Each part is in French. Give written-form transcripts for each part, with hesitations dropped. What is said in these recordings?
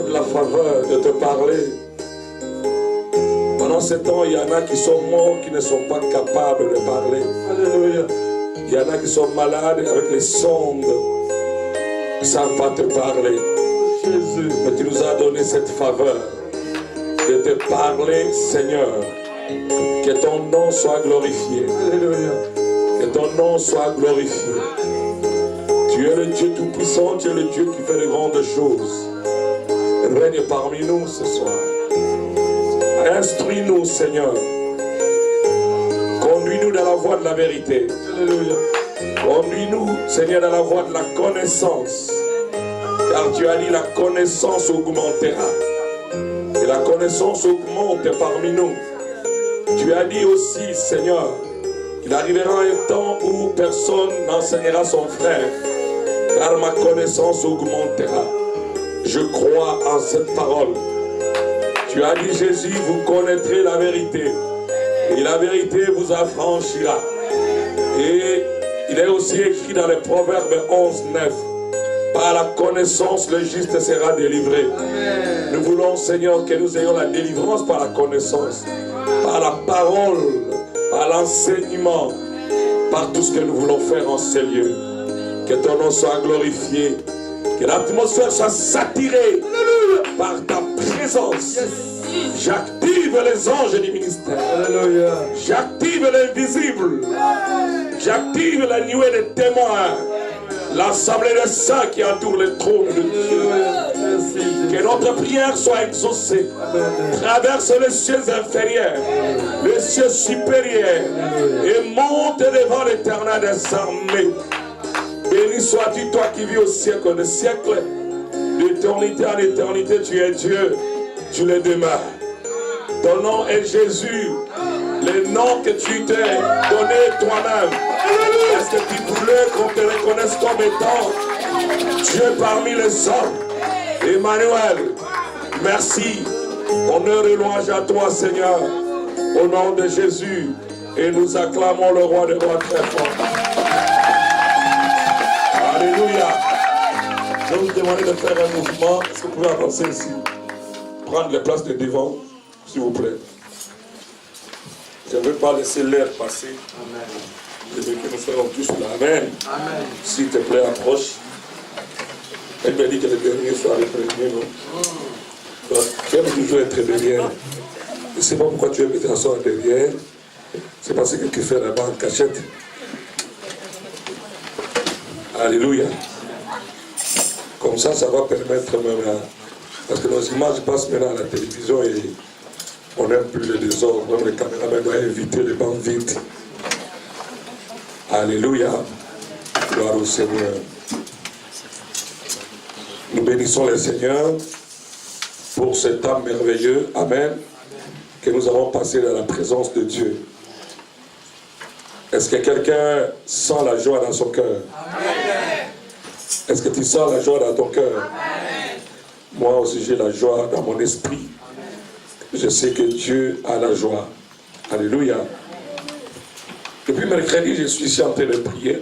donne la faveur de te parler. Pendant ce temps, il y en a qui sont morts, qui ne sont pas capables de parler. Alléluia. Il y en a qui sont malades avec les sondes. Ils ne savent pas te parler. Jésus, mais tu nous as donné cette faveur de te parler, Seigneur. Que ton nom soit glorifié. Alléluia. Que ton nom soit glorifié. Tu es le Dieu tout-puissant, tu es le Dieu qui fait de grandes choses. Règne parmi nous ce soir. Instruis-nous, Seigneur. Conduis-nous dans la voie de la vérité. Alléluia. Conduis-nous, Seigneur, dans la voie de la connaissance. Car tu as dit la connaissance augmentera. Et la connaissance augmente parmi nous. Tu as dit aussi, Seigneur, qu'il arrivera un temps où personne n'enseignera son frère. Car ma connaissance augmentera. Je crois en cette parole. Tu as dit, Jésus, vous connaîtrez la vérité. Et la vérité vous affranchira. Et il est aussi écrit dans les Proverbes 11, 9. Par la connaissance, le juste sera délivré. Amen. Nous voulons, Seigneur, que nous ayons la délivrance par la connaissance, par la parole, par l'enseignement, par tout ce que nous voulons faire en ces lieux. Que ton nom soit glorifié. Que l'atmosphère soit saturée par ta présence. Yes. J'active les anges du ministère. Alléluia. J'active l'invisible. J'active la nuée des témoins. L'assemblée de saints qui entoure le trône de Dieu. Que notre prière soit exaucée. Traverse les cieux inférieurs, les cieux supérieurs, et monte devant l'Éternel des armées. Béni sois-tu, toi qui vis au siècle des siècles. D'éternité en éternité, tu es Dieu. Tu le demeures. Ton nom est Jésus. Le nom que tu t'es donné toi-même. Est-ce que tu voulais qu'on te reconnaisse comme étant Dieu parmi les hommes? Emmanuel, merci. Honneur et louange à toi, Seigneur. Au nom de Jésus. Et nous acclamons le roi des rois très fort. Alléluia. Je vais vous demander de faire un mouvement. Est-ce que vous pouvez avancer ici? Prendre les places de devant, s'il vous plaît. Je ne veux pas laisser l'air passer. Amen. Je veux que nous soyons tous là. Amen. Amen. S'il te plaît, approche. Elle m'a dit que le dernier soit le premier, non? Donc, tu aimes toujours être derrière. Je ne sais pas pourquoi tu aimes t'asseoir derrière. C'est parce que tu fais là-bas en cachette. Alléluia. Comme ça va permettre même à... Parce que nos images passent maintenant à la télévision et on n'aime plus le désordre. Même les caméramans doivent éviter les bancs vides. Alléluia. Gloire au Seigneur. Nous bénissons le Seigneur pour ce temps merveilleux. Amen. Que nous avons passé dans la présence de Dieu. Est-ce que quelqu'un sent la joie dans son cœur? Est-ce que tu sens la joie dans ton cœur? Moi aussi j'ai la joie dans mon esprit. Je sais que Dieu a la joie. Alléluia. Depuis mercredi, je suis ici en train de prier.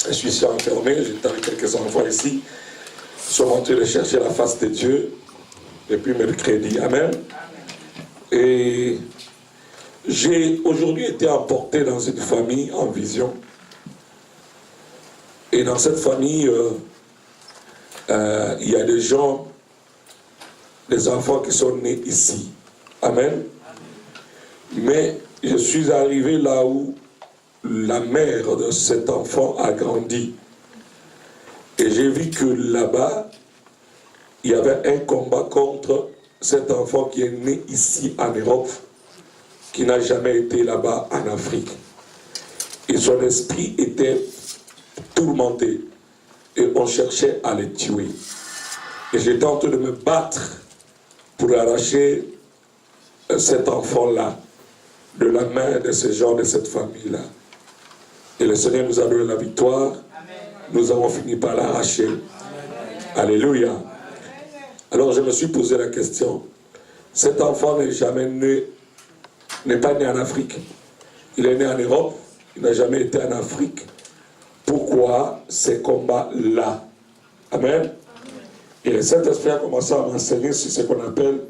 Je suis ici enfermé. J'étais avec quelques enfants ici. Ils sont en train de chercher la face de Dieu depuis mercredi. Amen. Et j'ai aujourd'hui été emporté dans une famille en vision. Et dans cette famille, il y a des gens, des enfants qui sont nés ici. Amen. Mais je suis arrivé là où la mère de cet enfant a grandi. Et j'ai vu que là-bas, il y avait un combat contre cet enfant qui est né ici en Europe, qui n'a jamais été là-bas en Afrique. Et son esprit était tourmenté. Et on cherchait à le tuer. Et j'étais en train de me battre pour arracher cet enfant-là de la main de ces gens, de cette famille-là. Et le Seigneur nous a donné la victoire. Amen. Nous avons fini par l'arracher. Alléluia. Alors je me suis posé la question. Cet enfant n'est jamais né, n'est pas né en Afrique. Il est né en Europe. Il n'a jamais été en Afrique. Pourquoi ces combats-là? Amen. Et le Saint-Esprit a commencé à m'enseigner sur ce qu'on appelle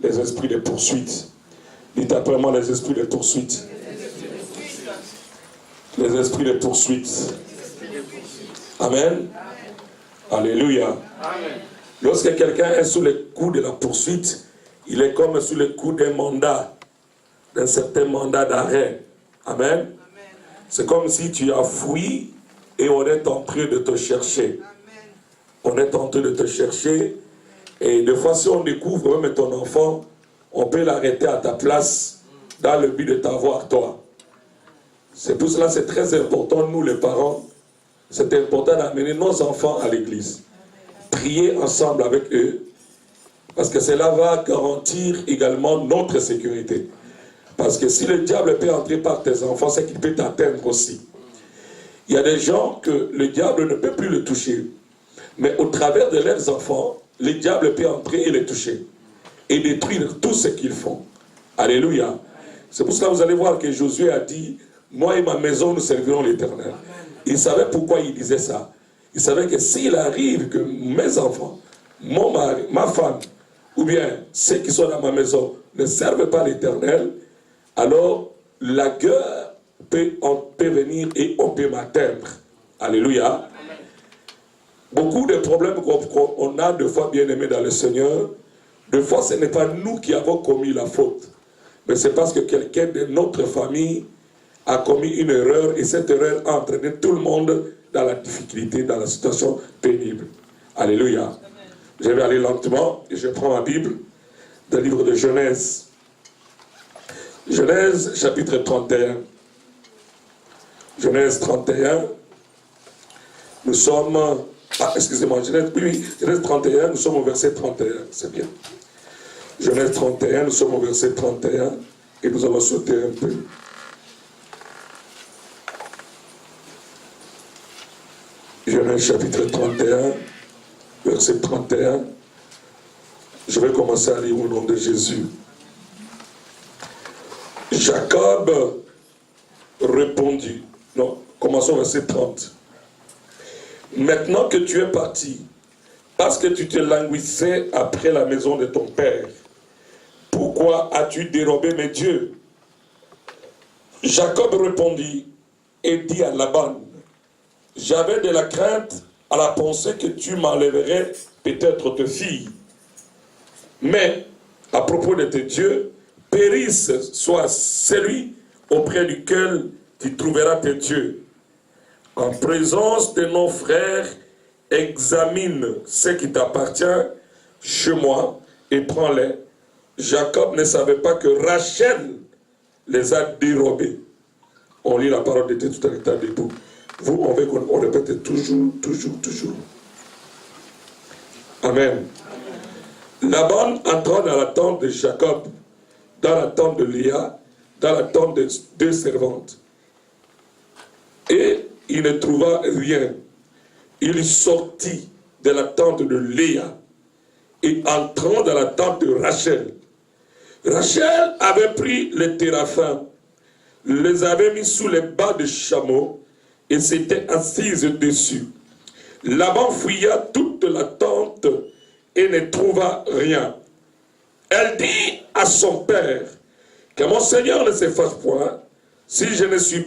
les esprits de poursuite. Dites après moi les esprits de poursuite. Les esprits de poursuite. Amen. Alléluia. Amen. Lorsque quelqu'un est sous le coup de la poursuite, il est comme sous le coup d'un mandat, d'un certain mandat d'arrêt. Amen. C'est comme si tu as fui et on est en train de te chercher. On est en train de te chercher et des fois si on découvre même ton enfant, on peut l'arrêter à ta place dans le but de t'avoir toi. C'est pour cela c'est très important, nous les parents, c'est important d'amener nos enfants à l'église. Prier ensemble avec eux, parce que cela va garantir également notre sécurité. Parce que si le diable peut entrer par tes enfants, c'est qu'il peut t'atteindre aussi. Il y a des gens que le diable ne peut plus le toucher. Mais au travers de leurs enfants, le diable peut entrer et les toucher. Et détruire tout ce qu'ils font. Alléluia. C'est pour cela que vous allez voir que Josué a dit, moi et ma maison, nous servirons l'Éternel. Il savait pourquoi il disait ça. Il savait que s'il arrive que mes enfants, mon mari, ma femme, ou bien ceux qui sont dans ma maison ne servent pas l'Éternel, alors la guerre peut venir et on peut m'atteindre. Alléluia. Beaucoup de problèmes qu'on a de fois bien aimés dans le Seigneur, de fois ce n'est pas nous qui avons commis la faute, mais c'est parce que quelqu'un de notre famille a commis une erreur et cette erreur a entraîné tout le monde dans la difficulté, dans la situation pénible. Alléluia. Amen. Je vais aller lentement et je prends ma Bible dans le livre de Genèse. Genèse chapitre 31. Genèse 31. Nous sommes... Ah, excusez-moi, Genèse 31, nous sommes au verset 31. C'est bien. Genèse 31, nous sommes au verset 31 et nous allons sauter un peu. Genèse chapitre 31, verset 31. Je vais commencer à lire au nom de Jésus. Jacob répondit. Non, commençons au verset 30. Maintenant que tu es parti, parce que tu te languissais après la maison de ton père, pourquoi as-tu dérobé mes dieux? Jacob répondit et dit à Laban, j'avais de la crainte à la pensée que tu m'enlèverais peut-être tes filles. Mais, à propos de tes dieux, périsse soit celui auprès duquel tu trouveras tes dieux. En présence de nos frères, examine ce qui t'appartient chez moi et prends-les. Jacob ne savait pas que Rachel les a dérobés. On lit la parole de Dieu tout en état debout. Vous, on répète toujours. Amen. Laban entra dans la tente de Jacob, dans la tente de Léa, dans la tente de deux servantes. Et il ne trouva rien. Il sortit de la tente de Léa et entrant dans la tente de Rachel. Rachel avait pris les téraphins, les avait mis sous les bas de chameau et s'était assise dessus. Laban fouilla toute la tente et ne trouva rien. Elle dit à son père, que mon Seigneur ne s'efface point, si je ne suis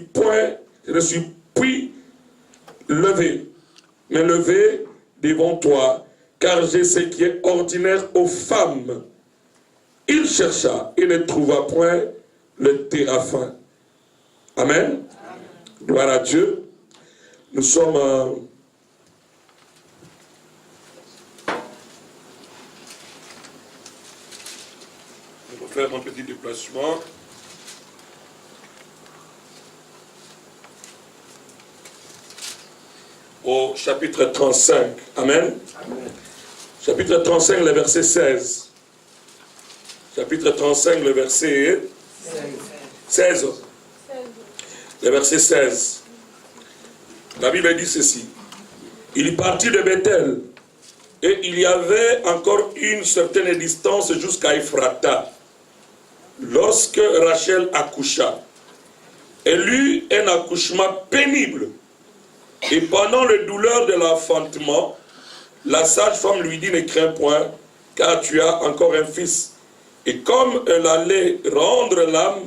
puis levé, mais levé devant toi, car j'ai ce qui est ordinaire aux femmes. Il chercha et ne trouva point le téraphin. Amen. Gloire à Dieu. Nous sommes... Je vais faire mon petit déplacement. Au chapitre 35. Amen. Amen. Chapitre 35, le verset 16. Chapitre 35, le verset 16. Le verset 16. La Bible dit ceci. Il partit de Bethel et il y avait encore une certaine distance jusqu'à Ephrata lorsque Rachel accoucha. Elle eut un accouchement pénible et pendant les douleurs de l'enfantement, La sage-femme lui dit, ne crains point, car tu as encore un fils. Et comme elle allait rendre l'âme,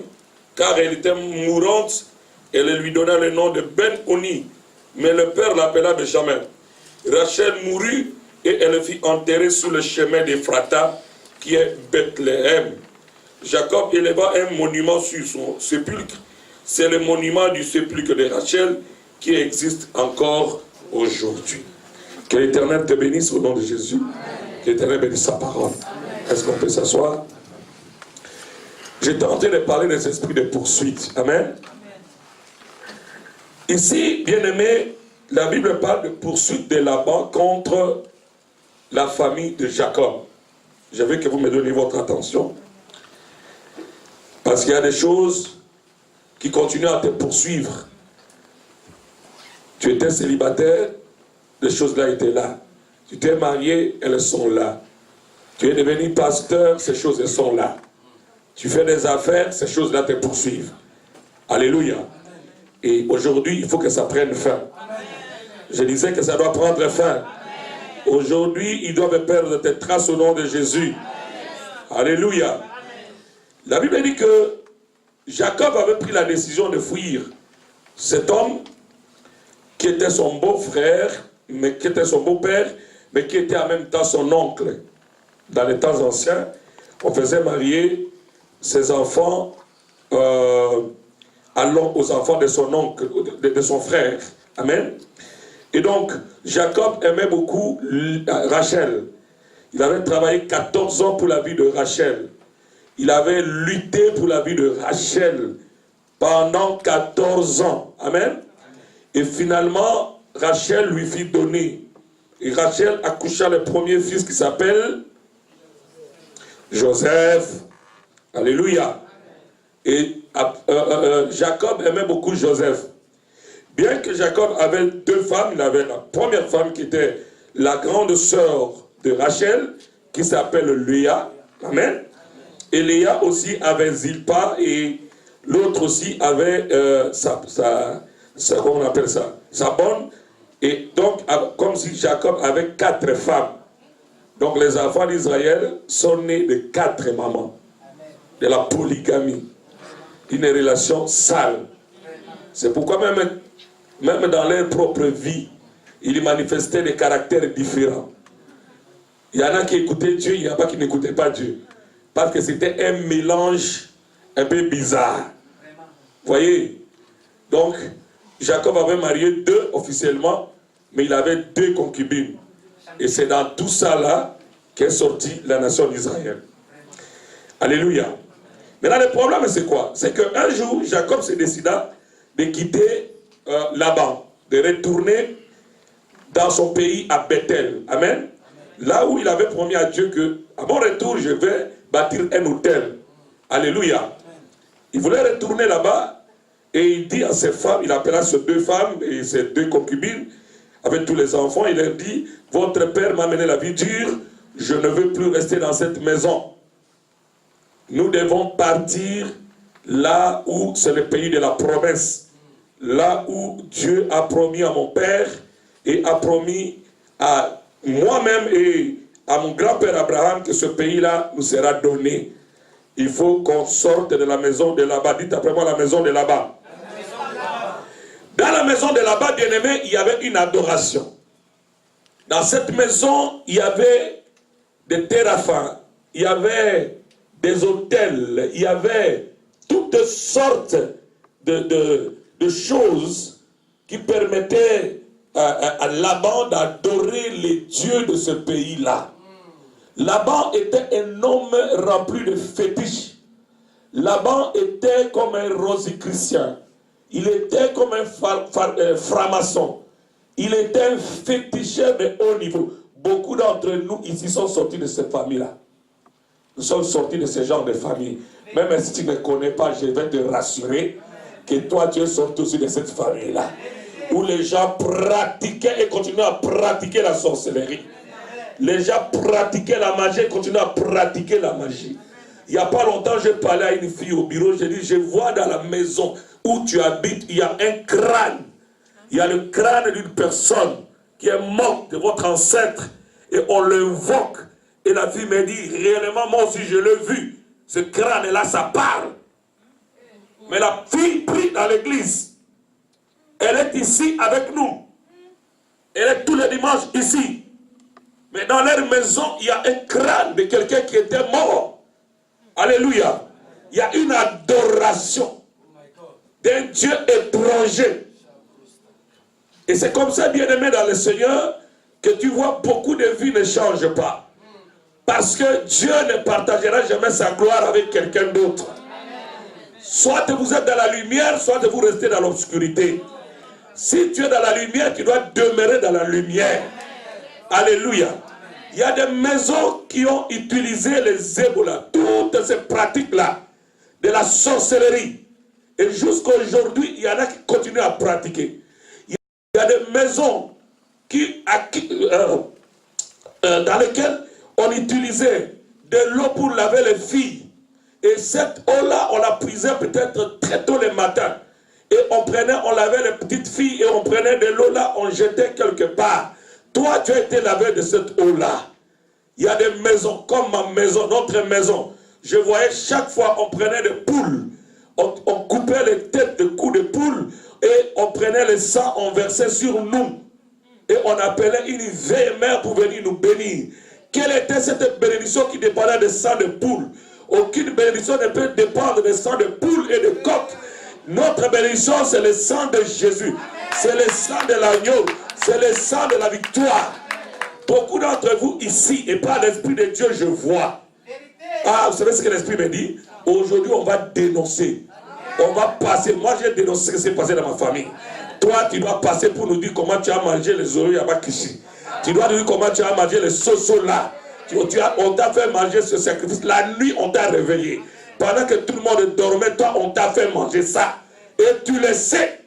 car elle était mourante, elle lui donna le nom de Ben-Oni, mais le père l'appela Benjamin. Rachel mourut et elle fut enterrée sur le chemin d'Ephrata, qui est Bethléem. Jacob éleva un monument sur son sépulcre. C'est le monument du sépulcre de Rachel qui existe encore aujourd'hui. Que l'Éternel te bénisse au nom de Jésus. Que l'Éternel bénisse sa parole. Est-ce qu'on peut s'asseoir? J'étais en train de parler des esprits de poursuite. Amen. Ici, bien-aimé, la Bible parle de poursuite de Laban contre la famille de Jacob. Je veux que vous me donniez votre attention. Parce qu'il y a des choses qui continuent à te poursuivre. Tu étais célibataire, les choses-là étaient là. Tu t'es marié, elles sont là. Tu es devenu pasteur, ces choses sont là. Tu fais des affaires, ces choses-là te poursuivent. Alléluia. Et aujourd'hui, il faut que ça prenne fin. Je disais que ça doit prendre fin. Aujourd'hui, ils doivent perdre tes traces au nom de Jésus. Alléluia. La Bible dit que Jacob avait pris la décision de fuir cet homme qui était son beau-frère, mais qui était son beau-père, mais qui était en même temps son oncle. Dans les temps anciens, on faisait marier ses enfants allant aux enfants de son oncle, de son frère. Amen. Et donc, Jacob aimait beaucoup Rachel. Il avait travaillé 14 ans pour la vie de Rachel. Il avait lutté pour la vie de Rachel pendant 14 ans. Amen. Et finalement, Rachel lui fit donner. Et Rachel accoucha le premier fils qui s'appelle Joseph. Alléluia. Et Jacob aimait beaucoup Joseph. Bien que Jacob avait deux femmes, il avait la première femme qui était la grande sœur de Rachel, qui s'appelle Léa. Amen. Et Léa aussi avait Zilpa, et l'autre aussi avait comment on appelle ça, sa bonne. Et donc, comme si Jacob avait 4 femmes. Donc les enfants d'Israël sont nés de 4 mamans. De la polygamie. Une relation sale. C'est pourquoi même dans leur propre vie, ils manifestaient des caractères différents. Il y en a qui écoutaient Dieu, il y en a qui n'écoutaient pas Dieu. Parce que c'était un mélange un peu bizarre. Vous voyez? Donc, Jacob avait marié 2 officiellement, mais il avait 2 concubines. Et c'est dans tout ça là qu'est sortie la nation d'Israël. Alléluia. Maintenant, le problème, c'est quoi? C'est qu'un jour, Jacob se décida de quitter Laban, de retourner dans son pays à Bethel. Amen. Là où il avait promis à Dieu que, à mon retour, je vais bâtir un hôtel. Alléluia. Il voulait retourner là-bas et il dit à ses femmes, il appela ses 2 femmes et ses 2 concubines, avec tous les enfants, il leur dit, votre père m'a mené la vie dure, je ne veux plus rester dans cette maison. Nous devons partir là où c'est le pays de la promesse. Là où Dieu a promis à mon père et a promis à moi-même et à mon grand-père Abraham que ce pays-là nous sera donné. Il faut qu'on sorte de la maison de là-bas. Dites après moi la maison de là-bas. Dans la maison de là-bas, bien-aimé, il y avait une adoration. Dans cette maison, il y avait des téraphins, il y avait des autels, il y avait toutes sortes de choses qui permettaient à Laban d'adorer les dieux de ce pays-là. Laban était un homme rempli de fétiches. Laban était comme un rosicrucien. Il était comme un franc-maçon. Il était un féticheur de haut niveau. Beaucoup d'entre nous ici sont sortis de cette famille-là. Nous sommes sortis de ce genre de famille. Même si tu ne me connais pas, je vais te rassurer que toi, tu es sorti aussi de cette famille-là. Où les gens pratiquaient et continuaient à pratiquer la sorcellerie. Les gens pratiquaient la magie et continuaient à pratiquer la magie. Il n'y a pas longtemps, j'ai parlé à une fille au bureau. J'ai dit, je vois dans la maison où tu habites, il y a un crâne. Il y a le crâne d'une personne qui est morte de votre ancêtre. et on l'invoque. Et la fille me dit, réellement, moi aussi je l'ai vu. Ce crâne-là, ça parle. Mais la fille prie dans l'église. Elle est ici avec nous. Elle est tous les dimanches ici. Mais dans leur maison, il y a un crâne de quelqu'un qui était mort. Alléluia. Il y a une adoration d'un Dieu étranger. Et c'est comme ça, bien-aimé dans le Seigneur, que tu vois beaucoup de vies ne changent pas. Parce que Dieu ne partagera jamais sa gloire avec quelqu'un d'autre. Soit vous êtes dans la lumière, soit vous restez dans l'obscurité. Si tu es dans la lumière, tu dois demeurer dans la lumière. Alléluia. Il y a des maisons qui ont utilisé les ébolas, toutes ces pratiques-là, de la sorcellerie. Et jusqu'à aujourd'hui, il y en a qui continuent à pratiquer. Il y a des maisons dans lesquelles on utilisait de l'eau pour laver les filles. Et cette eau-là, on la prisait peut-être très tôt le matin. Et on lavait les petites filles et on prenait de l'eau là, on jetait quelque part. Toi, tu as été lavé de cette eau-là. Il y a des maisons, comme ma maison, notre maison. Je voyais chaque fois, on prenait des poules. On coupait les têtes de coups de poules et on prenait le sang, on versait sur nous. Et on appelait une vieille mère pour venir nous bénir. Quelle était cette bénédiction qui dépendait des sangs de poules? Aucune bénédiction ne peut dépendre des sangs de poules et de coqs. Notre bénédiction, c'est le sang de Jésus. C'est le sang de l'agneau. C'est le sang de la victoire. Beaucoup d'entre vous ici, et par l'Esprit de Dieu, je vois. Ah, vous savez ce que l'Esprit me dit? Aujourd'hui, on va dénoncer. On va passer. Moi, j'ai dénoncé ce qui s'est passé dans ma famille. Toi, tu dois passer pour nous dire comment tu as mangé les oreilles à Bakishi. Tu dois nous dire comment tu as mangé les sosos là. On t'a fait manger ce sacrifice. La nuit, on t'a réveillé. Pendant que tout le monde dormait, toi, on t'a fait manger ça. Et tu le sais.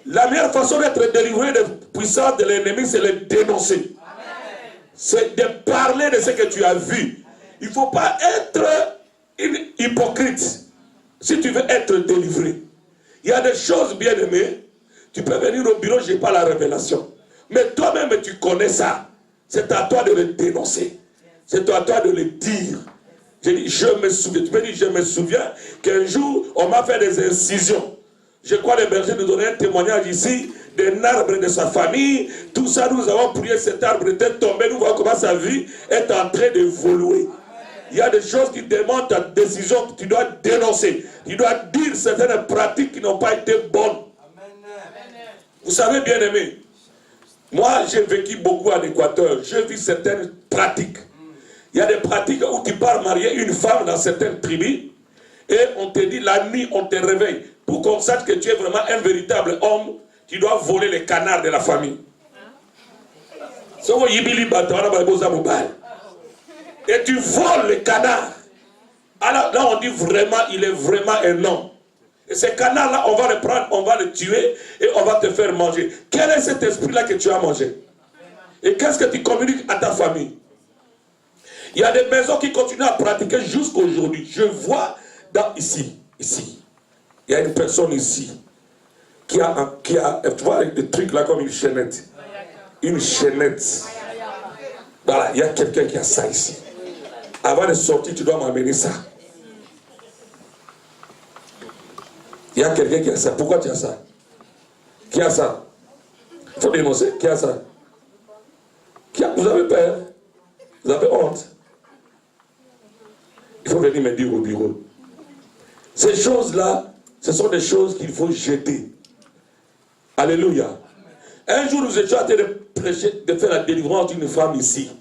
La meilleure façon d'être délivré de puissance de l'ennemi, c'est le dénoncer. C'est de parler de ce que tu as vu. Il ne faut pas être hypocrite si tu veux être délivré. Il y a des choses bien aimées. Tu peux venir au bureau, je n'ai pas la révélation. Mais toi-même, tu connais ça. C'est à toi de le dénoncer. C'est à toi de le dire. J'ai dit, je me souviens. Tu peux dire, je me souviens qu'un jour, on m'a fait des incisions. Je crois les bergers nous donner un témoignage ici d'un arbre de sa famille. Tout ça, nous avons prié, cet arbre était tombé. Nous voyons comment sa vie est en train d'évoluer. Il y a des choses qui demandent ta décision que tu dois dénoncer. Tu dois dire certaines pratiques qui n'ont pas été bonnes. Vous savez, bien aimé, moi j'ai vécu beaucoup en Équateur. J'ai vu certaines pratiques. Il y a des pratiques où tu pars marier une femme dans certaines tribus et on te dit la nuit on te réveille. Pour qu'on sache que tu es vraiment un véritable homme, tu dois voler les canards de la famille. Et tu voles les canards. Alors là on dit vraiment, il est vraiment un homme. Et ces canards-là, on va les prendre, on va les tuer et on va te faire manger. Quel est cet esprit-là que tu as mangé? Et qu'est-ce que tu communiques à ta famille? Il y a des maisons qui continuent à pratiquer jusqu'à aujourd'hui. Je vois ici, il y a une personne ici qui a tu vois des trucs là comme une chaînette. Une chaînette. Voilà, il y a quelqu'un qui a ça ici. Avant de sortir, tu dois m'amener ça. Il y a quelqu'un qui a ça. Pourquoi tu as ça? Qui a ça? Il faut dénoncer. Qui a ça? Vous avez peur? Vous avez honte? Il faut venir me dire au bureau. Ces choses-là, ce sont des choses qu'il faut jeter. Alléluia. Un jour, nous étions en train de prêcher, de faire la délivrance d'une femme ici,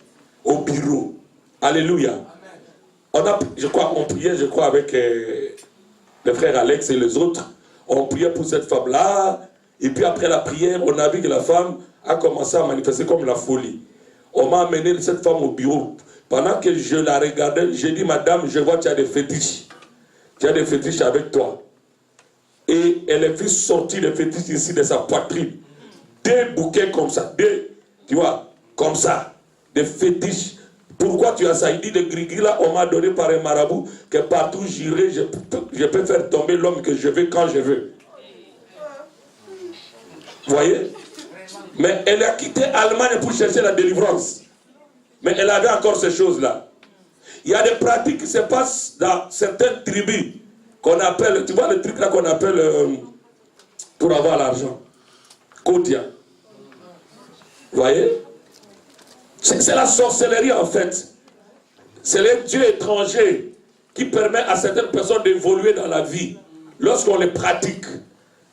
au bureau. Alléluia. Je crois, on priait, avec le frère Alex et les autres. On priait pour cette femme-là. Et puis après la prière, on a vu que la femme a commencé à manifester comme la folie. On m'a amené cette femme au bureau. Pendant que je la regardais, j'ai dit, madame, je vois que tu as des fétiches. Tu as des fétiches avec toi. Et elle a fait sortir les fétiches ici de sa poitrine. Des bouquets comme ça. Tu vois, comme ça. Des fétiches. Pourquoi tu as ça? Il dit, le gris-gris là, on m'a donné par un marabout que partout j'irai, je peux faire tomber l'homme que je veux quand je veux. Vous voyez? Mais elle a quitté l'Allemagne pour chercher la délivrance. Mais elle avait encore ces choses-là. Il y a des pratiques qui se passent dans certaines tribus qu'on appelle, tu vois le truc là qu'on appelle pour avoir l'argent. Kodia. Vous voyez? C'est la sorcellerie en fait. C'est les dieux étrangers qui permettent à certaines personnes d'évoluer dans la vie lorsqu'on les pratique.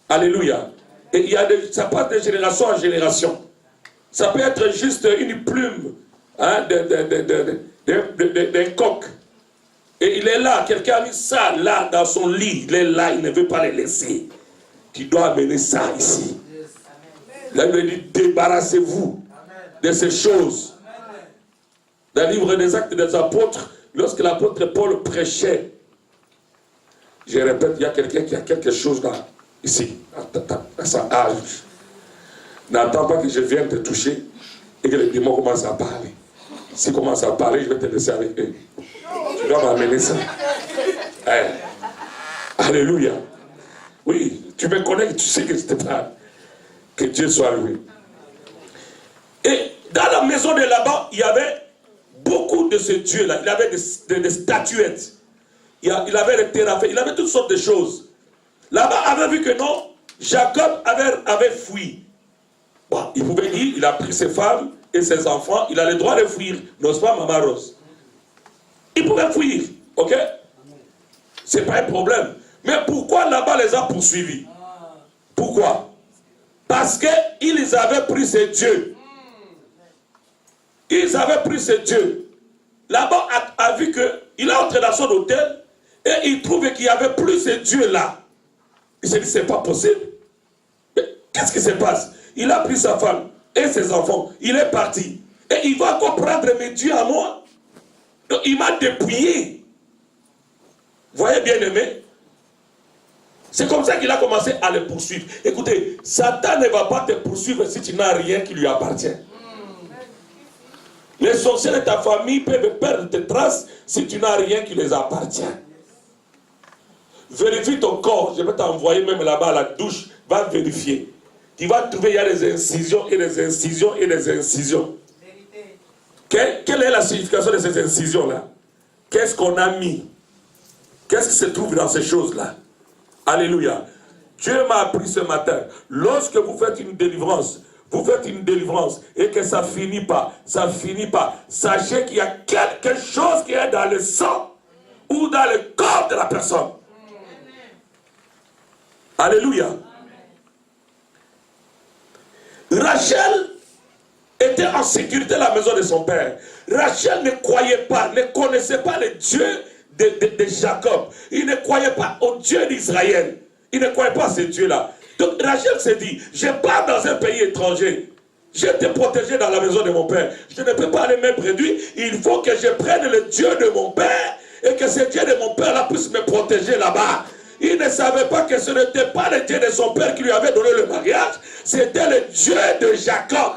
Alléluia. Et il y a ça passe de génération en génération. Ça peut être juste une plume hein, d'un coq. Et il est là, quelqu'un a mis ça là dans son lit. Il est là, il ne veut pas le laisser. Tu dois amener ça ici. Là, il lui dit, débarrassez-vous de ces choses. Dans le livre des Actes des Apôtres, lorsque l'apôtre Paul prêchait, je répète, il y a quelqu'un qui a quelque chose là, ici, à son âge. N'attends pas que je vienne te toucher et que les démons commencent à parler. S'ils commencent à parler, je vais te laisser avec eux. Tu dois m'amener ça. Hey. Alléluia. Oui, tu me connais, tu sais que je te parle. Que Dieu soit loué. Et dans la maison de là-bas, il y avait beaucoup de ce Dieu-là. Il avait des statuettes. Il avait les téraphées. Il avait toutes sortes de choses. Là-bas, avait vu que non, Jacob avait fui. Bon, il pouvait dire, il a pris ses femmes et ses enfants, il a le droit de fuir. N'ose pas, Maman Rose. Il pouvait fuir, ok? C'est pas un problème. Mais pourquoi là-bas les a poursuivis? Pourquoi? Parce qu'ils avaient pris ces dieux. Ils avaient pris ces dieux. Là-bas a vu qu'il est entré dans son hôtel et il trouvait qu'il n'y avait plus ces dieux-là. Il s'est dit, c'est pas possible. Qu'est-ce qui se passe? Il a pris sa femme et ses enfants. Il est parti. Et il va encore prendre mes dieux à moi. Donc il m'a dépouillé. Vous voyez bien aimé? C'est comme ça qu'il a commencé à le poursuivre. Écoutez, Satan ne va pas te poursuivre si tu n'as rien qui lui appartient. Les sorciers de ta famille peuvent perdre tes traces si tu n'as rien qui les appartient. Vérifie ton corps. Je vais t'envoyer même là-bas à la douche. Va vérifier. Tu vas trouver, il y a des incisions et des incisions et des incisions. Quelle est la signification de ces incisions-là? Qu'est-ce qu'on a mis? Qu'est-ce qui se trouve dans ces choses-là? Alléluia. Dieu m'a appris ce matin. Lorsque vous faites une délivrance, et que ça finit pas. Sachez qu'il y a quelque chose qui est dans le sang ou dans le corps de la personne. Alléluia. Rachel était en sécurité à la maison de son père. Rachel ne croyait pas, ne connaissait pas le Dieu de Jacob. Il ne croyait pas au Dieu d'Israël. Il ne croyait pas à ce Dieu-là. Donc Rachel s'est dit, je pars dans un pays étranger. Je t'ai protégé dans la maison de mon père. Je ne peux pas aller me réduire. Il faut que je prenne le Dieu de mon père et que ce Dieu de mon père là puisse me protéger là-bas. Il ne savait pas que ce n'était pas le Dieu de son père qui lui avait donné le mariage. C'était le Dieu de Jacob.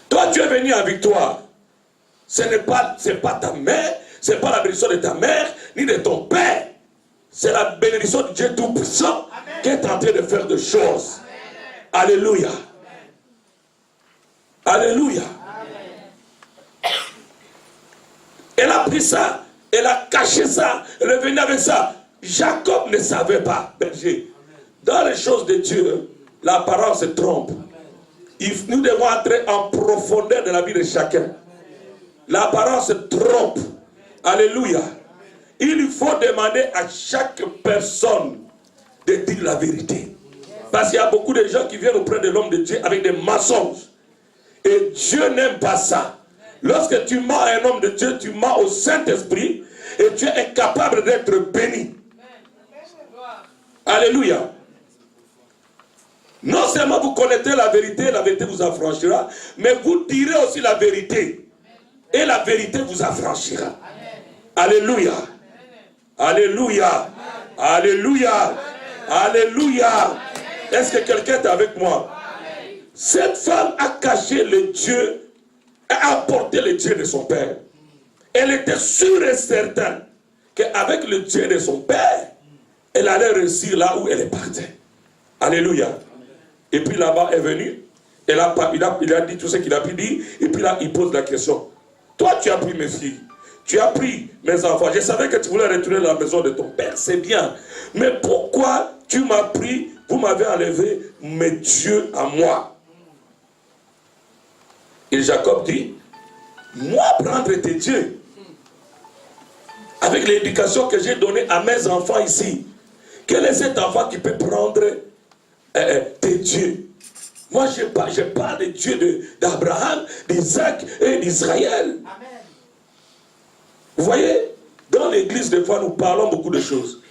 Toi, tu es venu en victoire. Ce n'est pas ta mère, ce n'est pas la bénédiction de ta mère, ni de ton père. C'est la bénédiction de Dieu Tout-Puissant qui est en train de faire des choses. Alléluia. Alléluia. Elle a pris ça, elle a caché ça, elle est venue avec ça. Jacob ne savait pas, berger. Dans les choses de Dieu, la parole se trompe. Nous devons entrer en profondeur de la vie de chacun. La parole se trompe. Alléluia. Il faut demander à chaque personne de dire la vérité. Parce qu'il y a beaucoup de gens qui viennent auprès de l'homme de Dieu avec des mensonges. Et Dieu n'aime pas ça. Lorsque tu mens à un homme de Dieu, tu mens au Saint-Esprit et tu es incapable d'être béni. Alléluia. Non seulement vous connaîtrez la vérité vous affranchira, mais vous direz aussi la vérité. Et la vérité vous affranchira. Alléluia. Alléluia. Alléluia. Alléluia. Est-ce que quelqu'un est avec moi? Cette femme a caché le Dieu, a apporté le Dieu de son père. Elle était sûre et certaine qu'avec le Dieu de son père, elle allait réussir là où elle est partie. Alléluia. Et puis là-bas est venu. Et là, il a dit tout ce qu'il a pu dire. Et puis là, il pose la question. Toi, tu as pris mes filles. Tu as pris mes enfants. Je savais que tu voulais retourner dans la maison de ton père. C'est bien. Mais pourquoi tu m'as pris, vous m'avez enlevé mes dieux à moi? Et Jacob dit, moi prendre tes dieux, avec l'éducation que j'ai donnée à mes enfants ici, quel est cet enfant qui peut prendre tes dieux? Moi je parle des dieux d'Abraham, d'Isaac et d'Israël. Vous voyez, dans l'église des fois nous parlons beaucoup de choses,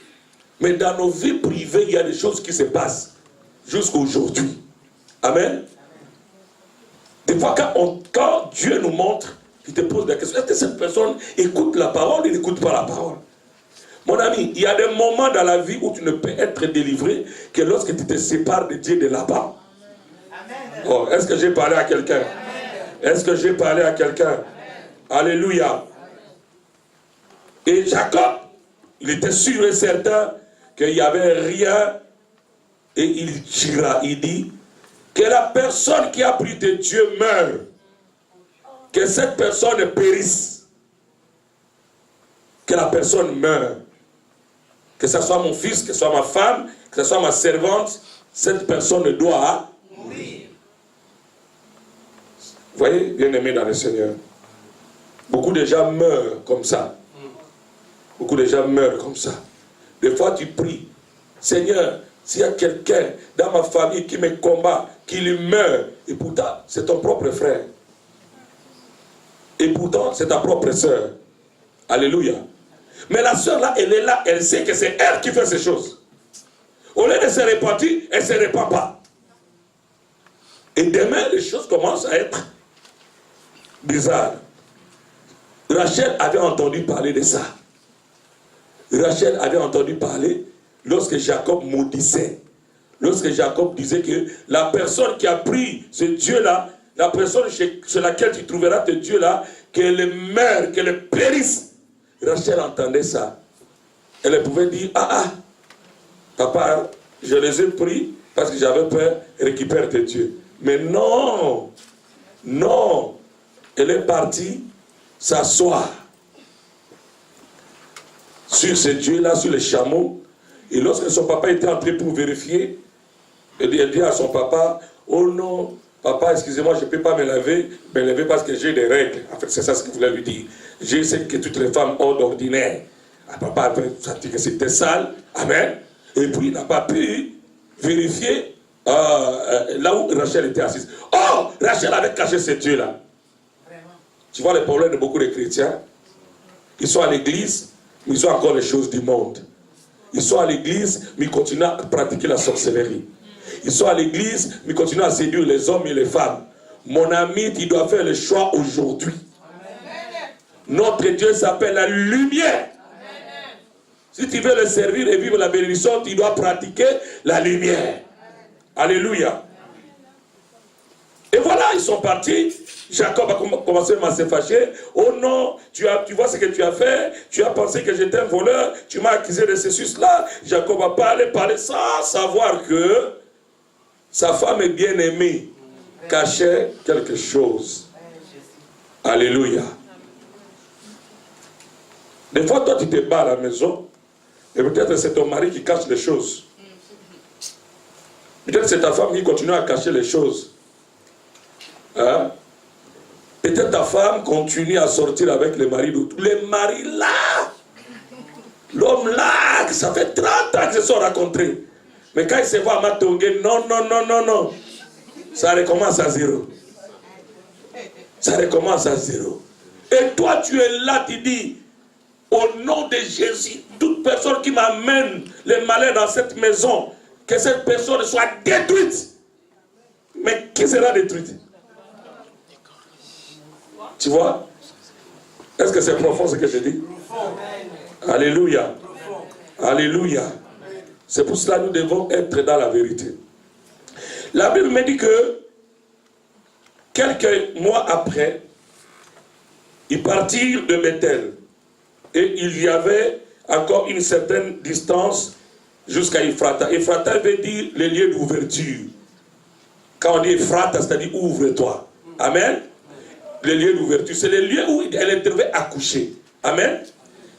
mais dans nos vies privées il y a des choses qui se passent jusqu'à aujourd'hui. Amen. Des fois quand Dieu nous montre, il te pose la question, est-ce que cette personne écoute la parole ou n'écoute pas la parole? Mon ami, il y a des moments dans la vie où tu ne peux être délivré que lorsque tu te sépares de Dieu de là-bas. Oh, est-ce que j'ai parlé à quelqu'un? Est-ce que j'ai parlé à quelqu'un? Alléluia. Et Jacob, il était sûr et certain qu'il n'y avait rien. Et il tira, il dit, que la personne qui a pris tes dieux meure. Que cette personne périsse. Que la personne meure. Que ce soit mon fils, que ce soit ma femme, que ce soit ma servante, cette personne doit mourir. Vous voyez, bien-aimés dans le Seigneur, beaucoup de gens meurent comme ça. Beaucoup de gens meurent comme ça. Des fois tu pries, Seigneur, s'il y a quelqu'un dans ma famille qui me combat, qui lui meurt, et pourtant c'est ton propre frère. Et pourtant c'est ta propre soeur. Alléluia. Mais la soeur là, elle est là, elle sait que c'est elle qui fait ces choses. Au lieu de se repentir, elle ne se répand pas. Et demain, les choses commencent à être bizarres. Rachel avait entendu parler de ça. Rachel avait entendu parler lorsque Jacob maudissait. Lorsque Jacob disait que la personne qui a pris ce Dieu-là, la personne chez laquelle tu trouveras ce Dieu-là, qu'elle meure, qu'elle périsse. Rachel entendait ça. Elle pouvait dire, papa, je les ai pris parce que j'avais peur, récupère tes dieux. Mais non, non, elle est partie s'asseoir sur ce Dieu-là, sur les chameaux. Et lorsque son papa était entré pour vérifier, elle dit à son papa, oh non, papa, excusez-moi, je ne peux pas me lever parce que j'ai des règles. En fait, c'est ça ce que vous voulez lui dire. Je sais que toutes les femmes ont d'ordinaire. Papa avait senti que c'était sale. Amen. Et puis, il n'a pas pu vérifier là où Rachel était assise. Oh, Rachel avait caché ce Dieu-là. Tu vois le problème de beaucoup de chrétiens? Ils sont à l'église, mais ils ont encore les choses du monde. Ils sont à l'église, mais ils continuent à pratiquer la sorcellerie. Ils sont à l'église, mais ils continuent à séduire les hommes et les femmes. Mon ami, tu dois faire le choix aujourd'hui. Notre Dieu s'appelle la lumière. Si tu veux le servir et vivre la bénédiction, tu dois pratiquer la lumière. Alléluia. Et voilà, ils sont partis. Jacob a commencé à se fâcher. Oh non, tu vois ce que tu as fait. Tu as pensé que j'étais un voleur. Tu m'as accusé de ceci, cela. Jacob a parlé sans savoir que sa femme est bien-aimée cachait quelque chose. Alléluia. Des fois, toi, tu te bats à la maison, et peut-être c'est ton mari qui cache les choses. Peut-être c'est ta femme qui continue à cacher les choses. Hein? Peut-être ta femme continue à sortir avec les maris d'autres. Les maris là, l'homme là, ça fait 30 ans qu'ils se sont rencontrés. Mais quand il se voit à Matongé, non, non, non, non, non. Ça recommence à zéro. Ça recommence à zéro. Et toi, tu es là, tu dis, au nom de Jésus, toute personne qui m'amène le malheur dans cette maison, que cette personne soit détruite. Mais qui sera détruite? Tu vois? Est-ce que c'est profond ce que je dis? Alléluia. Alléluia. C'est pour cela que nous devons être dans la vérité. La Bible me dit que quelques mois après, ils partirent de Bethel. Et il y avait encore une certaine distance jusqu'à Ephrata. Ephrata veut dire les lieux d'ouverture. Quand on dit Ephrata, c'est-à-dire ouvre-toi. Amen. Les lieux d'ouverture, c'est les lieux où elle devait accoucher. Amen.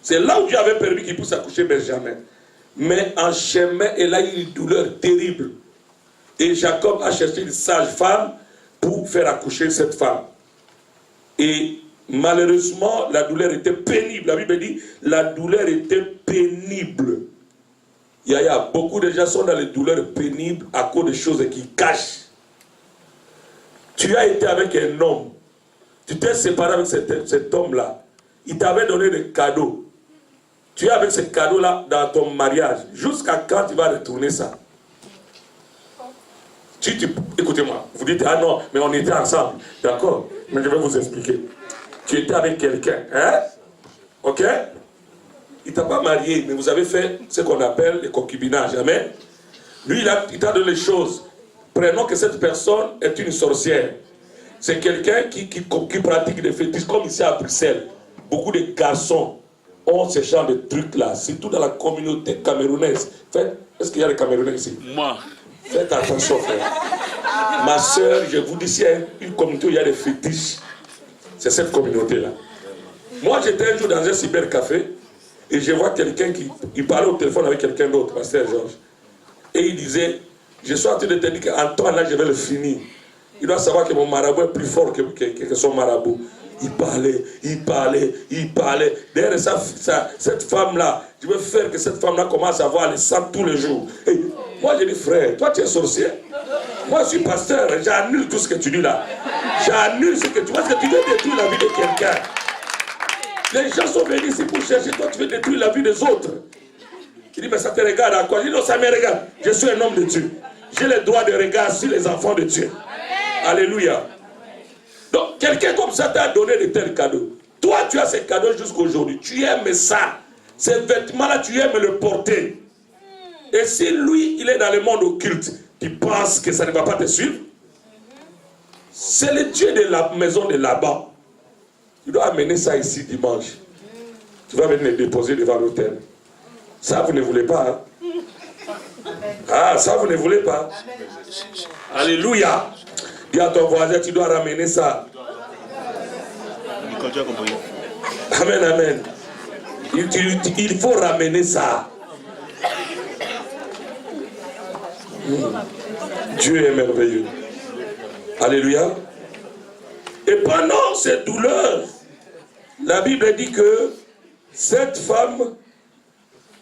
C'est là où Dieu avait permis qu'il puisse accoucher Benjamin. Mais en chemin, elle a eu une douleur terrible. Et Jacob a cherché une sage femme pour faire accoucher cette femme. Et malheureusement, la douleur était pénible. La Bible dit, la douleur était pénible. Il y a beaucoup de gens qui sont dans les douleurs pénibles à cause de choses qui cachent. Tu as été avec un homme. Tu t'es séparé avec cet homme-là. Il t'avait donné des cadeaux. Tu es avec ce cadeau-là dans ton mariage. Jusqu'à quand tu vas retourner ça? Écoutez-moi. Vous dites, ah non, mais on était ensemble. D'accord, mais je vais vous expliquer. Tu étais avec quelqu'un. Hein? Ok? Il ne t'a pas marié, mais vous avez fait ce qu'on appelle le concubinage. Amen? Lui, il t'a donné les choses. Prenons que cette personne est une sorcière. C'est quelqu'un qui pratique des fétiches, comme ici à Bruxelles. Beaucoup de garçons ont ce genre de trucs-là, surtout dans la communauté camerounaise. Est-ce qu'il y a des Camerounais ici? Moi. Faites attention, frère. Ma soeur, je vous dis, s'il y a une communauté où il y a des fétiches, c'est cette communauté-là. Moi, j'étais un jour dans un cybercafé et je vois quelqu'un qui parlait au téléphone avec quelqu'un d'autre, Pasteur Georges. Et il disait, je suis en train de te dire qu'Antoine, là, je vais le finir. Il doit savoir que mon marabout est plus fort que son marabout. Il parlait. Derrière cette femme-là, je veux faire que cette femme-là commence à avoir le sang tous les jours. Et moi, je dis, frère, toi, tu es sorcier. Moi, je suis pasteur. J'annule tout ce que tu dis là. J'annule ce que tu vois. Parce que tu veux détruire la vie de quelqu'un. Les gens sont venus ici pour chercher. Toi, tu veux détruire la vie des autres. Il dit, mais ça te regarde à quoi? Je dis, non, ça me regarde. Je suis un homme de Dieu. J'ai le droit de regard sur les enfants de Dieu. Alléluia. Donc, quelqu'un comme ça t'a donné de tels cadeaux. Toi, tu as ces cadeaux jusqu'à aujourd'hui. Tu aimes ça. Ces vêtements-là, tu aimes le porter. Et si lui, il est dans le monde occulte, tu penses que ça ne va pas te suivre? C'est le Dieu de la maison de là-bas. Tu dois amener ça ici dimanche. Tu vas venir le déposer devant l'autel. Ça, vous ne voulez pas. Hein? Ah, ça, vous ne voulez pas. Alléluia. Dis à ton voisin, tu dois ramener ça. Amen, amen. Il faut ramener ça. Dieu est merveilleux. Alléluia. Et pendant cette douleur, la Bible dit que cette femme,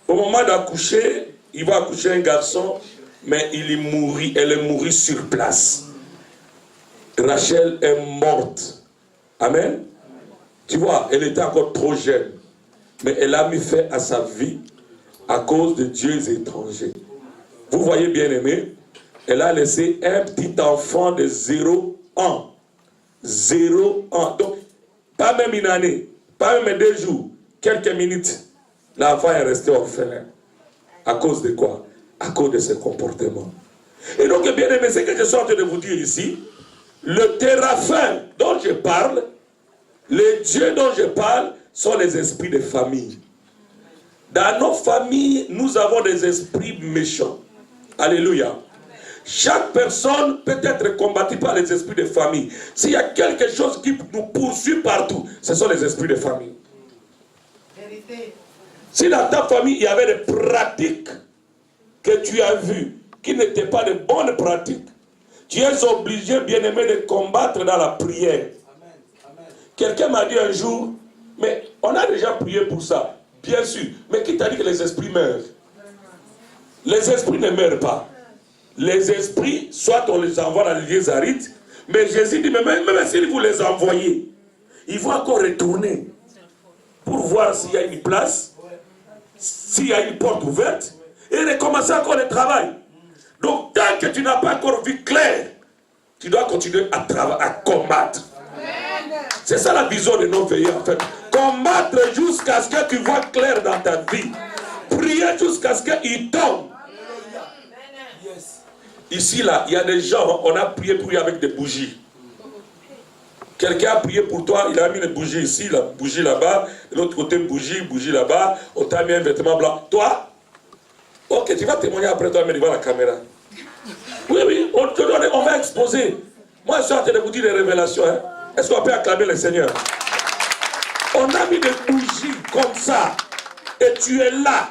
au moment d'accoucher, il va accoucher un garçon, mais elle est mourue sur place. Rachel est morte. Amen. Tu vois, elle était encore trop jeune. Mais elle a mis fin à sa vie à cause de dieux étrangers. Vous voyez, bien aimé, elle a laissé un petit enfant de 0 ans. 0 ans. Donc, pas même une année, pas même 2 jours, quelques minutes, l'enfant est resté orphelin. À cause de quoi? À cause de ses comportements. Et donc, bien aimé, ce que je suis en train de vous dire ici, le Téraphin dont je parle, les dieux dont je parle, sont les esprits de famille. Dans nos familles, nous avons des esprits méchants. Alléluia. Chaque personne peut être combattue par les esprits de famille. S'il y a quelque chose qui nous poursuit partout, ce sont les esprits de famille. Vérité. Si dans ta famille, il y avait des pratiques que tu as vues, qui n'étaient pas de bonnes pratiques, tu es obligé, bien-aimé, de combattre dans la prière. Quelqu'un m'a dit un jour, mais on a déjà prié pour ça. Bien sûr. Mais qui t'a dit que les esprits meurent? Les esprits ne meurent pas. Les esprits, soit on les envoie dans les lieux arides, mais Jésus dit, mais même si vous les envoyez, ils vont encore retourner pour voir s'il y a une place, s'il y a une porte ouverte, et recommencer encore le travail. Donc, tant que tu n'as pas encore vu clair, tu dois continuer à travailler, à combattre. C'est ça la vision de nos veilleurs, en fait. Combattre jusqu'à ce que tu vois clair dans ta vie. Prier jusqu'à ce qu'il tombe. Ici, là, il y a des gens, on a prié pour eux avec des bougies. Quelqu'un a prié pour toi, il a mis une bougie ici, la bougie là-bas, de l'autre côté, bougie là-bas, on t'a mis un vêtement blanc. Toi, ok, tu vas témoigner après toi, mais devant la caméra. Oui, on va exposer. Moi, je suis en train de vous dire des révélations. Hein. Est-ce qu'on peut acclamer le Seigneur? On a mis des bougies comme ça. Et tu es là.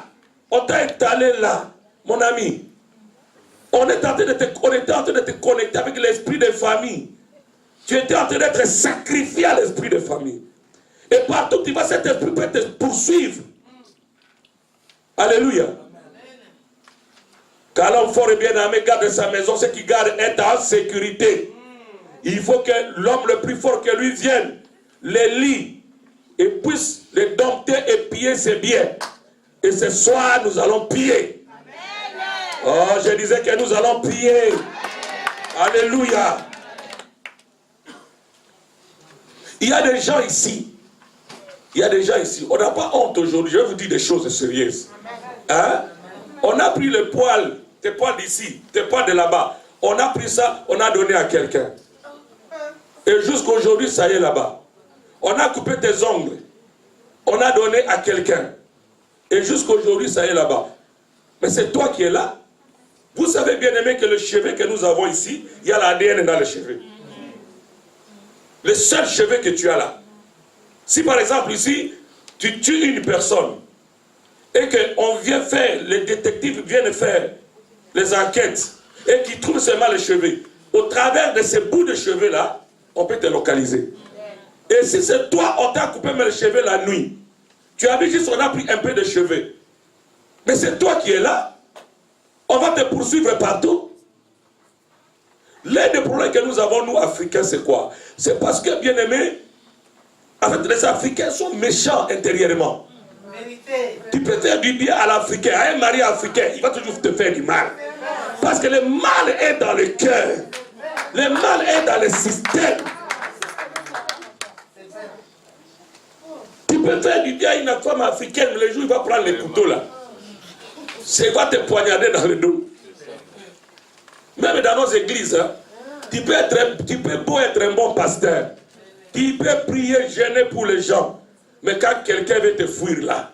On t'a étalé là. Mon ami. On était en train de te connecter avec l'esprit de famille. Tu étais en train d'être sacrifié à l'esprit de famille. Et partout où tu vas, cet esprit peut te poursuivre. Alléluia. Car l'homme fort et bien aimé garde sa maison, ce qui garde est en sécurité. Il faut que l'homme le plus fort que lui vienne, les lit et puisse les dompter et piller ses biens. Et ce soir, nous allons piller. Oh, je disais que nous allons piller. Alléluia. Il y a des gens ici. Il y a des gens ici. On n'a pas honte aujourd'hui. Je vais vous dire des choses sérieuses. Hein? On a pris le poil, tes poils d'ici, tes poils de là-bas. On a pris ça, on a donné à quelqu'un. Et jusqu'aujourd'hui, ça y est là-bas. On a coupé tes ongles. On a donné à quelqu'un. Et jusqu'aujourd'hui, ça y est là-bas. Mais c'est toi qui es là. Vous savez bien aimé que le cheveu que nous avons ici, il y a l'ADN dans le cheveu. Le seul cheveu que tu as là. Si par exemple ici, tu tues une personne et qu'on vient faire, les détectives viennent faire les enquêtes et qu'ils trouvent seulement les cheveux, au travers de ces bouts de cheveux là, on peut te localiser. Et si c'est toi, on t'a coupé les cheveux la nuit, tu as vu juste on a pris un peu de cheveux, mais c'est toi qui es là, on va te poursuivre partout. L'un des problèmes que nous avons, nous, Africains, c'est quoi? C'est parce que, bien aimé, en fait, les Africains sont méchants intérieurement. Vérité. Tu peux faire du bien à l'Africain, à un mari africain, il va toujours te faire du mal. Parce que le mal est dans le cœur. Le mal est dans le système. Tu peux faire du bien à une femme africaine, mais le jour il va prendre les couteaux là. Il va te poignarder dans le dos. Même dans nos églises, hein, tu peux beau être un bon pasteur. Tu peux prier, gêner pour les gens. Mais quand quelqu'un veut te fuir là,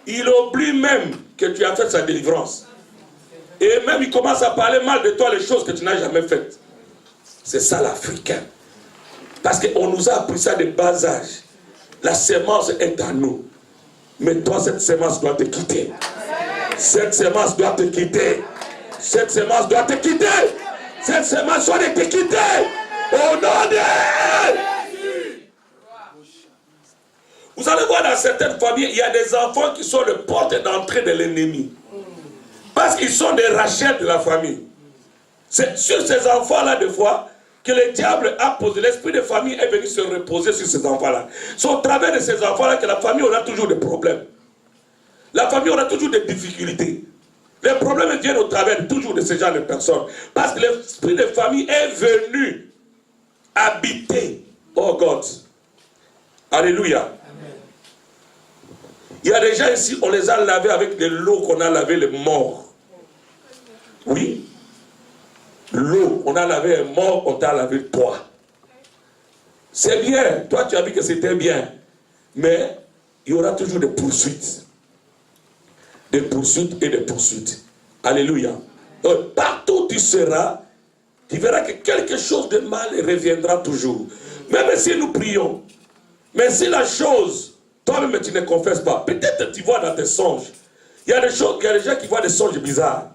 il oublie même que tu as fait sa délivrance. Et même il commence à parler mal de toi, les choses que tu n'as jamais faites. C'est ça l'Africain. Parce qu'on nous a appris ça de bas âge. La sémence est à nous. Mais toi, cette sémence doit te quitter. Cette sémence doit te quitter. Cette sémence doit te quitter. Cette sémence doit te quitter. Au nom de Jésus. Vous allez voir dans certaines familles, il y a des enfants qui sont les portes d'entrée de l'ennemi. Parce qu'ils sont des Rachel de la famille. C'est sur ces enfants-là, des fois, que le diable a posé. L'esprit de famille est venu se reposer sur ces enfants-là. C'est au travers de ces enfants-là que la famille aura toujours des problèmes. La famille aura toujours des difficultés. Les problèmes viennent au travers toujours de ce genre de personnes. Parce que l'esprit de famille est venu habiter. Oh God. Alléluia. Amen. Il y a des gens ici, on les a lavés avec de l'eau qu'on a lavé les morts. Oui. L'eau, on a lavé un mort, on t'a lavé toi. C'est bien. Toi, tu as vu que c'était bien. Mais il y aura toujours des poursuites. Des poursuites et des poursuites. Alléluia. Donc, partout où tu seras, tu verras que quelque chose de mal reviendra toujours. Même si nous prions. Mais si la chose, toi-même tu ne confesses pas, peut-être tu vois dans tes songes. Il y a des choses, il y a des gens qui voient des songes bizarres.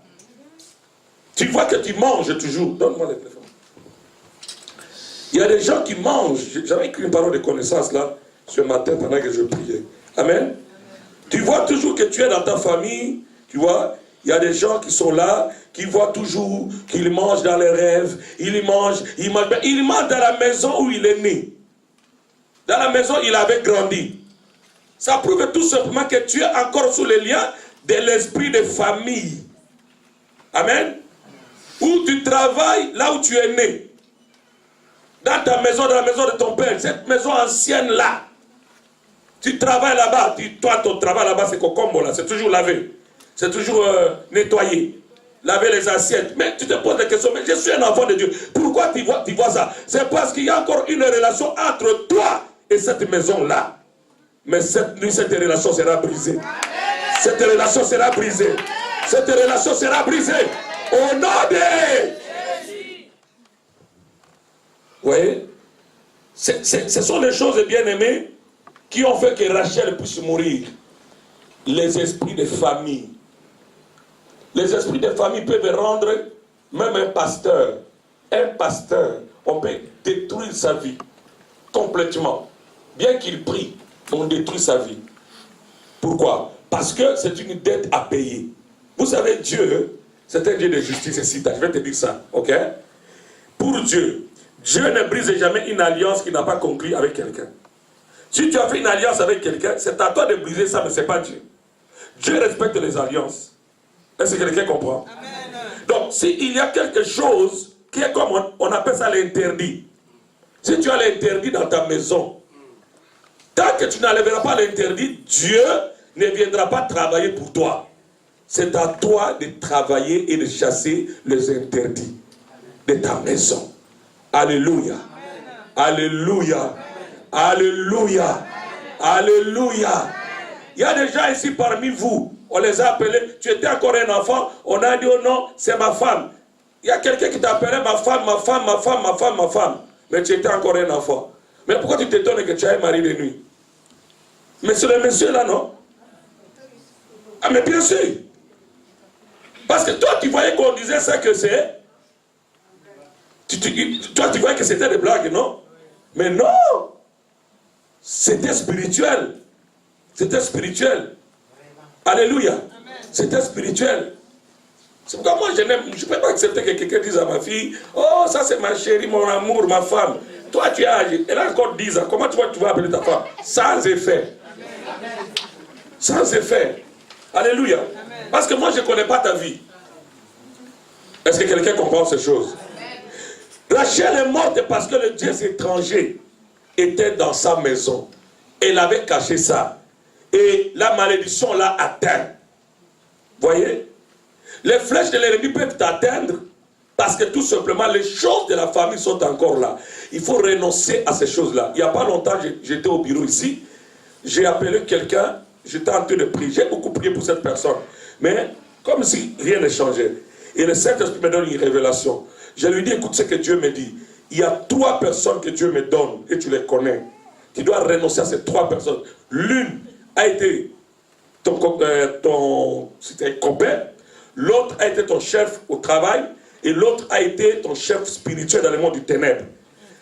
Tu vois que tu manges toujours. Donne-moi le téléphone. Il y a des gens qui mangent. J'avais écrit une parole de connaissance là, ce matin pendant que je priais. Amen. Tu vois toujours que tu es dans ta famille, tu vois, il y a des gens qui sont là, qui voient toujours qu'ils mangent dans les rêves, ils mangent dans la maison où il est né. Dans la maison où il avait grandi. Ça prouve tout simplement que tu es encore sous les liens de l'esprit de famille. Amen. Où tu travailles, là où tu es né. Dans ta maison, dans la maison de ton père, cette maison ancienne là. Tu travailles là-bas, toi ton travail là-bas c'est cocombo là, c'est toujours lavé, c'est toujours nettoyé, laver les assiettes. Mais tu te poses la question, mais je suis un enfant de Dieu, pourquoi tu vois ça? C'est parce qu'il y a encore une relation entre toi et cette maison-là. Mais cette nuit, cette relation sera brisée. Cette relation sera brisée. Cette relation sera brisée. Au nom de Jésus. Vous voyez? Ce sont les choses bien-aimées qui ont fait que Rachel puisse mourir. Les esprits de famille. Les esprits de famille peuvent rendre même un pasteur. Un pasteur, on peut détruire sa vie complètement. Bien qu'il prie, on détruit sa vie. Pourquoi? Parce que c'est une dette à payer. Vous savez, Dieu, c'est un Dieu de justice et cita. Je vais te dire ça, ok? Pour Dieu, Dieu ne brise jamais une alliance qu'il n'a pas conclue avec quelqu'un. Si tu as fait une alliance avec quelqu'un, c'est à toi de briser ça, mais ce n'est pas Dieu. Dieu respecte les alliances. Est-ce que quelqu'un comprend? Amen. Donc, s'il y a quelque chose qui est comme on appelle ça l'interdit. Si tu as l'interdit dans ta maison, tant que tu n'enlèveras pas l'interdit, Dieu ne viendra pas travailler pour toi. C'est à toi de travailler et de chasser les interdits de ta maison. Alléluia. Alléluia. Alléluia. Alléluia. Il y a des gens ici parmi vous, on les a appelés, tu étais encore un enfant, on a dit oh non, c'est ma femme. Il y a quelqu'un qui t'appelait ma femme, ma femme, ma femme, ma femme, ma femme. Mais tu étais encore un enfant. Mais pourquoi tu t'étonnes que tu as un mari de nuit? Mais c'est le monsieur là, non? Ah mais bien sûr. Parce que toi tu voyais qu'on disait ça que c'est... Toi tu voyais que c'était des blagues, non? Mais non! C'était spirituel. C'était spirituel. Alléluia. C'était spirituel. C'est pourquoi moi je ne peux pas accepter que quelqu'un dise à ma fille, oh ça c'est ma chérie, mon amour, ma femme. Toi tu es âgé, elle a encore 10 ans, comment tu vas appeler ta femme? Sans effet. Sans effet. Alléluia. Parce que moi je ne connais pas ta vie. Est-ce que quelqu'un comprend ces choses? Rachel est morte parce que le Dieu étranger était dans sa maison. Elle avait caché ça. Et la malédiction l'a atteint. Voyez? Les flèches de l'ennemi peuvent t'atteindre parce que tout simplement les choses de la famille sont encore là. Il faut renoncer à ces choses-là. Il n'y a pas longtemps, j'étais au bureau ici. J'ai appelé quelqu'un, j'étais en train de prier. J'ai beaucoup prié pour cette personne. Mais comme si rien ne changeait. Et le Saint-Esprit me donne une révélation. Je lui dis, écoute ce que Dieu me dit. Il y a 3 personnes que Dieu me donne et tu les connais. Tu dois renoncer à ces 3 personnes. L'une a été ton copain, l'autre a été ton chef au travail et l'autre a été ton chef spirituel dans le monde du ténèbre.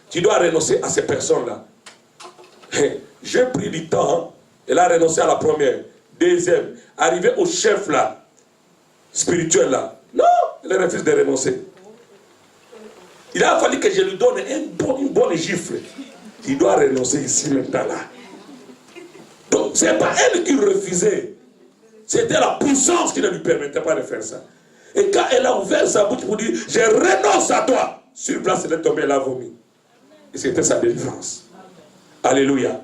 Tu dois renoncer à ces personnes-là. J'ai pris du temps, elle a renoncé à la première, deuxième, arrivé au chef là, spirituel là. Non, elle refuse de renoncer. Il a fallu que je lui donne une bonne gifle. Il doit renoncer ici maintenant là. Donc ce n'est pas elle qui refusait. C'était la puissance qui ne lui permettait pas de faire ça. Et quand elle a ouvert sa bouche pour dire, je renonce à toi, sur place elle est tombée, elle a vomi. Et c'était sa délivrance. Alléluia.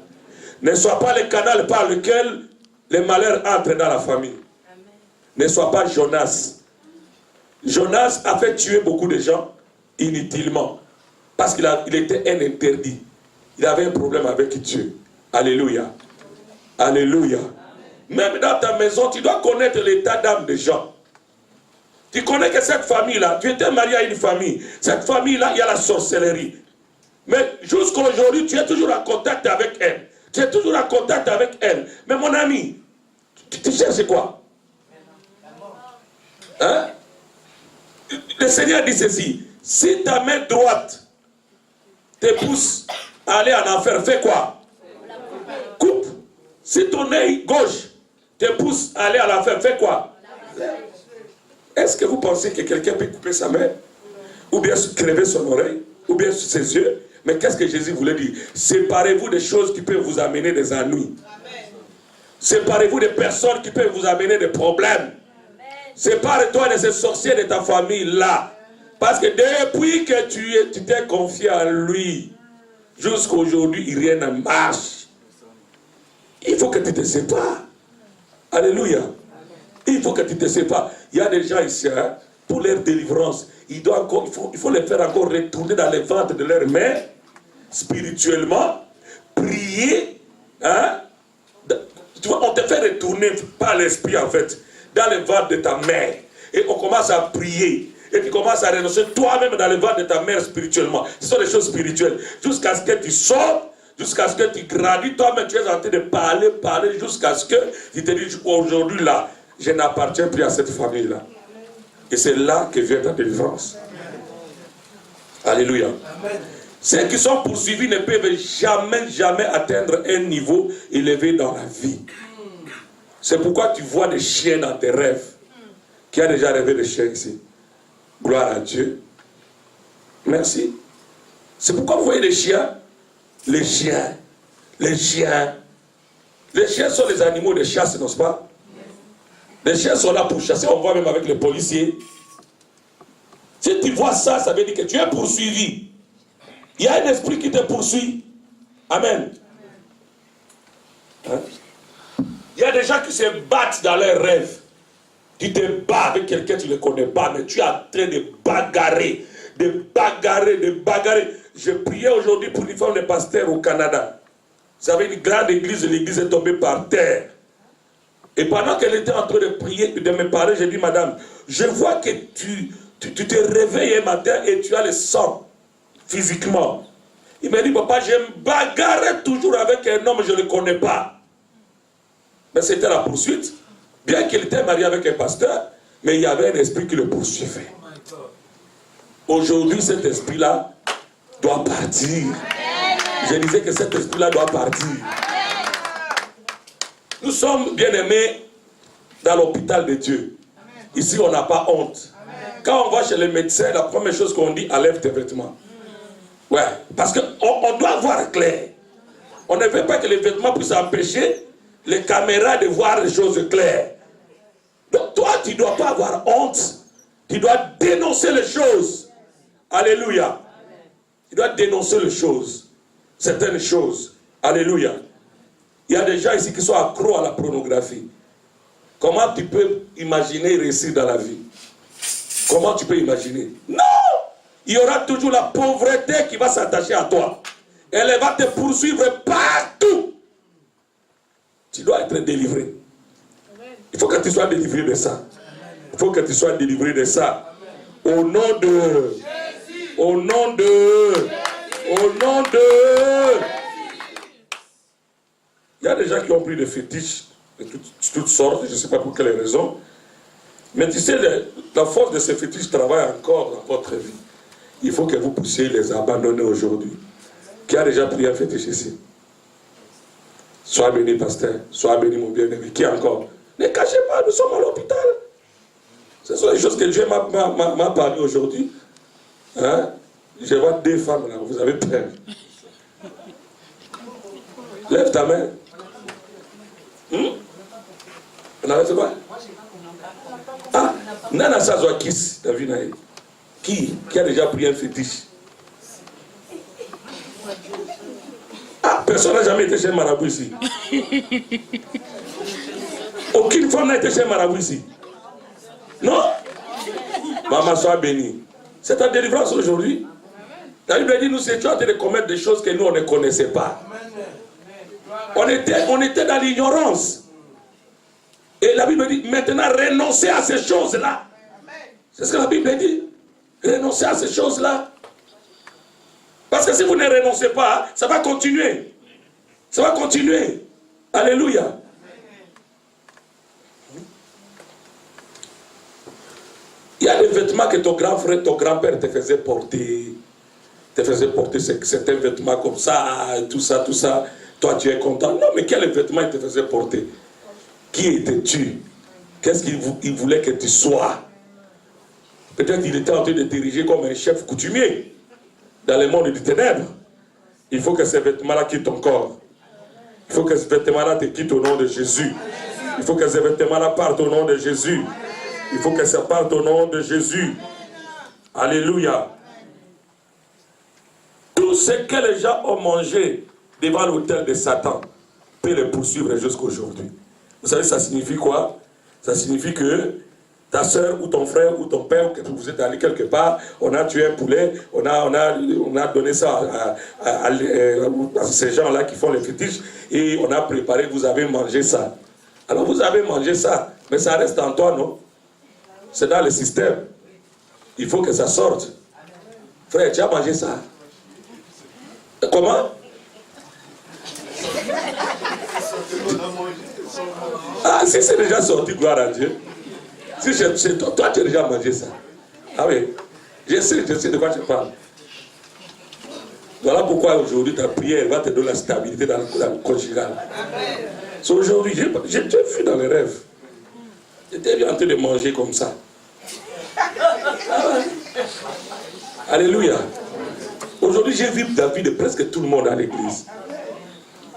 Ne sois pas le canal par lequel les malheurs entrent dans la famille. Ne sois pas Jonas. Jonas a fait tuer beaucoup de gens inutilement. Parce qu'il était un interdit. Il avait un problème avec Dieu. Alléluia. Alléluia. Même dans ta maison, tu dois connaître l'état d'âme des gens. Tu connais que cette famille-là, tu étais marié à une famille. Cette famille-là, il y a la sorcellerie. Mais jusqu'à aujourd'hui, tu es toujours en contact avec elle. Tu es toujours en contact avec elle. Mais mon ami, tu cherches quoi? Hein? Le Seigneur dit ceci. Si ta main droite te pousse à aller en enfer, fais quoi? Coupe. Si ton œil gauche te pousse à aller à l'enfer, fais quoi? Est-ce que vous pensez que quelqu'un peut couper sa main? Ou bien crever son oreille? Ou bien ses yeux? Mais qu'est-ce que Jésus voulait dire? Séparez-vous des choses qui peuvent vous amener des ennuis. Séparez-vous des personnes qui peuvent vous amener des problèmes. Sépare-toi de ces sorciers de ta famille là. Parce que depuis que tu t'es confié à lui, jusqu'à aujourd'hui, rien ne marche. Il faut que tu te sépares. Alléluia. Il faut que tu te sépares. Il y a des gens ici, hein, pour leur délivrance, il faut les faire encore retourner dans les ventres de leur mère, spirituellement, prier. Hein? Tu vois, on te fait retourner par l'esprit en fait, dans les ventres de ta mère. et on commence à prier, et tu commences à renoncer toi-même dans le ventre de ta mère spirituellement. Ce sont des choses spirituelles. Jusqu'à ce que tu sortes, jusqu'à ce que tu grandis, toi-même tu es en train de parler, jusqu'à ce que tu te dises aujourd'hui là, je n'appartiens plus à cette famille-là. Et c'est là que vient ta délivrance. Alléluia. Ceux qui sont poursuivis ne peuvent jamais atteindre un niveau élevé dans la vie. C'est pourquoi tu vois des chiens dans tes rêves. Qui a déjà rêvé de chiens ici? Gloire à Dieu. Merci. C'est pourquoi vous voyez des chiens. Les chiens. Les chiens. Les chiens sont les animaux de chasse, n'est-ce pas? Les chiens sont là pour chasser. On voit même avec les policiers. Si tu vois ça, ça veut dire que tu es poursuivi. Il y a un esprit qui te poursuit. Amen. Hein? Il y a des gens qui se battent dans leurs rêves. Tu te bats avec quelqu'un, tu ne le connais pas, mais tu es en train de bagarrer. Je priais aujourd'hui pour une femme de pasteur au Canada. Vous savez, une grande église, l'église est tombée par terre. Et pendant qu'elle était en train de prier, de me parler, j'ai dit, madame, je vois que tu te réveilles un matin et tu as le sang physiquement. Il m'a dit, papa, je me bagarrais toujours avec un homme, je ne le connais pas. Mais c'était la poursuite. Bien qu'il était marié avec un pasteur, mais il y avait un esprit qui le poursuivait. Aujourd'hui, cet esprit-là doit partir. Je disais que cet esprit-là doit partir. Nous sommes bien-aimés dans l'hôpital de Dieu. Ici, on n'a pas honte. Quand on va chez les médecins, la première chose qu'on dit, enlève tes vêtements. Ouais, parce qu'on doit voir clair. On ne veut pas que les vêtements puissent empêcher les caméras de voir les choses claires. Donc toi, tu ne dois pas avoir honte. Tu dois dénoncer les choses. Alléluia. Tu dois dénoncer les choses. Certaines choses. Alléluia. Il y a des gens ici qui sont accros à la pornographie. Comment tu peux imaginer réussir dans la vie? Comment tu peux imaginer? Non! Il y aura toujours la pauvreté qui va s'attacher à toi. Elle va te poursuivre partout. Tu dois être délivré. Il faut que tu sois délivré de ça. Il faut que tu sois délivré de ça. Au nom de... Au nom de... Au nom de... Il y a des gens qui ont pris des fétiches de toutes sortes, je ne sais pas pour quelles raisons. Mais tu sais, la force de ces fétiches travaille encore dans votre vie. Il faut que vous puissiez les abandonner aujourd'hui. Qui a déjà pris un fétiche ici? Sois béni, pasteur. Sois béni, mon bien-aimé. Qui encore? Ne cachez pas, nous sommes à l'hôpital. Ce sont les choses que Dieu m'a parlé aujourd'hui. Hein? Je vois deux femmes là, vous avez peur. Lève ta main. On arrête pas? Ah, Nana Sazwa Kiss, t'as vu Naï? Qui a déjà pris un fétiche? Ah, personne n'a jamais été chez Marabout ici. Aucune femme n'a été chez Marabout ici. Non? Maman, sois bénie. C'est ta délivrance aujourd'hui. La Bible dit, nous étions en train de commettre des choses que nous, on ne connaissait pas. On était dans l'ignorance. Et la Bible dit, maintenant, renoncez à ces choses-là. C'est ce que la Bible dit. Renoncez à ces choses-là. Parce que si vous ne renoncez pas, ça va continuer. Ça va continuer. Alléluia. Il y a des vêtements que ton grand frère, ton grand-père te faisait porter. Te faisait porter certains vêtements comme ça, tout ça, tout ça. Toi, tu es content. Non, mais quels vêtements il te faisait porter? Qui étais-tu? Qu'est-ce qu'il voulait que tu sois? Peut-être qu'il était en train de diriger comme un chef coutumier dans le monde du ténèbres. Il faut que ces vêtements-là quittent ton corps. Il faut que ces vêtements-là te quittent au nom de Jésus. Il faut que ces vêtements-là partent au nom de Jésus. Il faut que ça parte au nom de Jésus. Alléluia. Tout ce que les gens ont mangé devant l'autel de Satan peut les poursuivre jusqu'à aujourd'hui. Vous savez, ça signifie quoi? Ça signifie que ta soeur ou ton frère ou ton père, que vous êtes allé quelque part, on a tué un poulet, on a donné ça à ces gens-là qui font les fétiches, et on a préparé, vous avez mangé ça. Alors vous avez mangé ça, mais ça reste en toi, non? c'est dans le système. Il faut que ça sorte. Frère, tu as mangé ça? Comment? Ah, si c'est déjà sorti, gloire à Dieu. Si toi, tu as déjà mangé ça. Ah oui, je sais de quoi tu parles. Voilà pourquoi aujourd'hui ta prière va te donner la stabilité dans le conjugal. C'est aujourd'hui, j'ai vu dans les rêves. J'étais en train de manger comme ça. Alléluia. Aujourd'hui, j'ai vu la vie de presque tout le monde à l'église.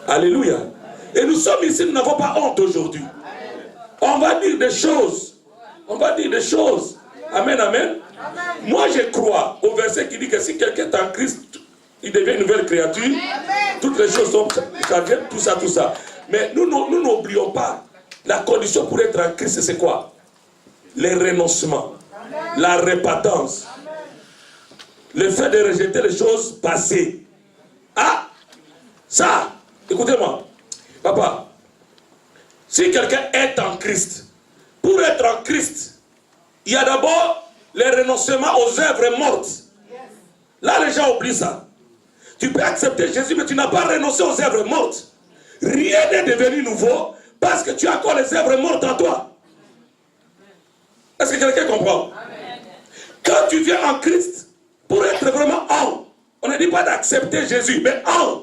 Alléluia. Et nous sommes ici, nous n'avons pas honte aujourd'hui. On va dire des choses. On va dire des choses. Amen, amen. Moi, je crois au verset qui dit que si quelqu'un est en Christ, il devient une nouvelle créature. Amen. Toutes les choses sont changées, tout ça, tout ça. Mais nous n'oublions pas, la condition pour être en Christ, c'est quoi? Les renoncements, la repentance, le fait de rejeter les choses passées. Ah, ça, écoutez-moi, papa, si quelqu'un est en Christ, pour être en Christ, il y a d'abord les renoncements aux œuvres mortes. Là, les gens oublient ça. Tu peux accepter Jésus, mais tu n'as pas renoncé aux œuvres mortes. Rien n'est devenu nouveau parce que tu as encore les œuvres mortes en toi. Est-ce que quelqu'un comprend? Quand tu viens en Christ, pour être vraiment en, on ne dit pas d'accepter Jésus, mais en.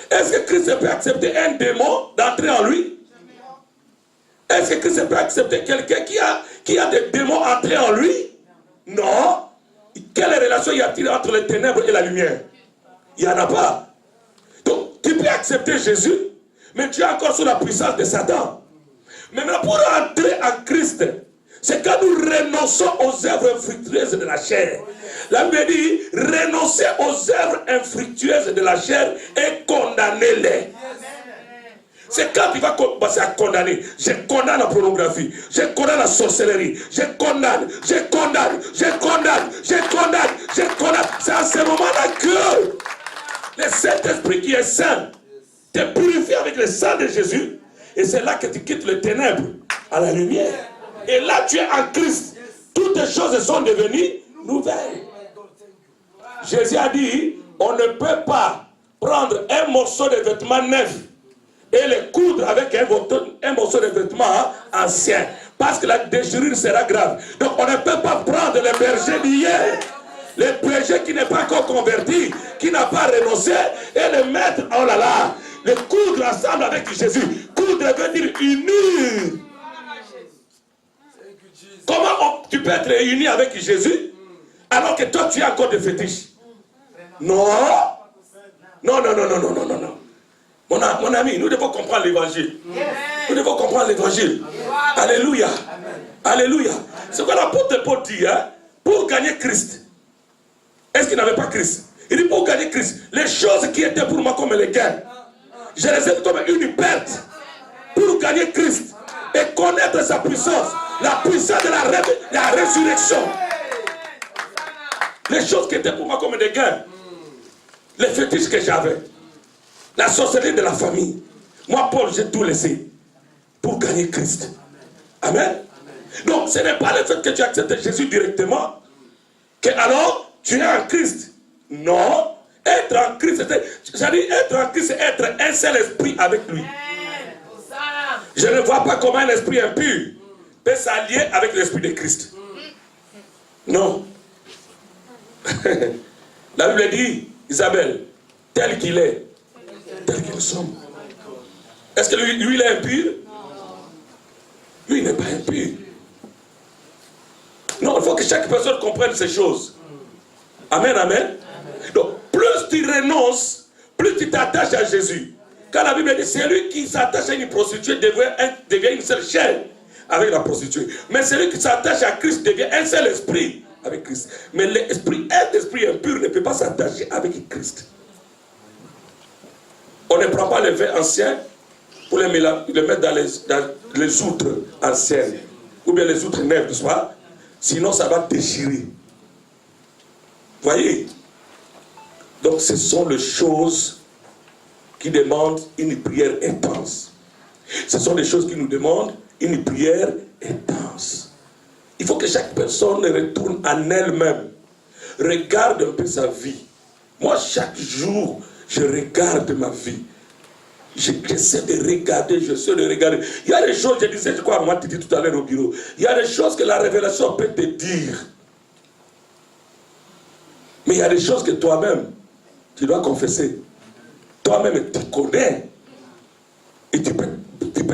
Est-ce que Christ peut accepter un démon d'entrer en lui? Est-ce que Christ peut accepter quelqu'un qui a des démons entrés en lui? Non. Quelle relation y a-t-il entre les ténèbres et la lumière? Il n'y en a pas. Donc, tu peux accepter Jésus, mais tu es encore sous la puissance de Satan. Maintenant, pour entrer en Christ, c'est quand nous renonçons aux œuvres infructueuses de la chair. La Bible dit, renoncez aux œuvres infructueuses de la chair et condamnez-les. C'est quand tu vas commencer à condamner. Je condamne la pornographie, je condamne la sorcellerie, je condamne. C'est à ce moment-là que le Saint-Esprit qui est saint te purifie avec le sang de Jésus. Et c'est là que tu quittes les ténèbres à la lumière. Et là tu es en Christ. Toutes les choses sont devenues nouvelles. Jésus a dit, on ne peut pas prendre un morceau de vêtement neuf et le coudre avec un morceau de vêtement ancien. Parce que la déchirure sera grave. Donc on ne peut pas prendre le berger d'hier, le berger qui n'est pas encore converti, qui n'a pas renoncé, et le mettre, oh là là, le coudre ensemble avec Jésus. Coudre veut dire unir. Comment tu peux être uni avec Jésus alors que toi tu es encore des fétiches? Non. Non. Mon ami, nous devons comprendre l'évangile. Nous devons comprendre l'évangile. Alléluia. Alléluia. C'est quoi l'apôtre Paul dit, hein? Pour gagner Christ. Est-ce qu'il n'avait pas Christ? Il dit pour gagner Christ. Les choses qui étaient pour moi comme les gains, je les ai comme une perte. Pour gagner Christ et connaître sa puissance. La puissance de la résurrection. Les choses qui étaient pour moi comme des gains. Les fétiches que j'avais. La sorcellerie de la famille. Moi, Paul, j'ai tout laissé pour gagner Christ. Amen. Donc, ce n'est pas le fait que tu acceptes Jésus directement que alors tu es en Christ. Non. Être en Christ, c'est-à-dire être en Christ, c'est être un seul esprit avec lui. Je ne vois pas comment un esprit impur peut s'allier avec l'esprit de Christ. Non. La Bible dit, Isabelle, tel qu'il est, tel que nous sommes. Est-ce que lui il est impur? Lui, il n'est pas impur. Non, il faut que chaque personne comprenne ces choses. Amen, amen. Donc, plus tu renonces, plus tu t'attaches à Jésus. Quand la Bible dit, celui qui s'attache à une prostituée devient une seule chair avec la prostituée. Mais celui qui s'attache à Christ devient un seul esprit avec Christ. Mais un esprit impur ne peut pas s'attacher avec Christ. On ne prend pas les vins anciens pour les mettre dans les outres anciennes. Ou bien les outres neuves, n'est-ce pas? Sinon, ça va déchirer. Voyez? Donc, ce sont les choses qui demandent une prière intense. Ce sont des choses qui nous demandent une prière intense. Il faut que chaque personne retourne en elle-même. Regarde un peu sa vie. Moi, chaque jour, je regarde ma vie. J'essaie de regarder, j'essaie de regarder. Il y a des choses, je disais, je crois à moi, tu dis tout à l'heure au bureau, il y a des choses que la révélation peut te dire. Mais il y a des choses que toi-même, tu dois confesser. Toi-même, tu connais. Et tu peux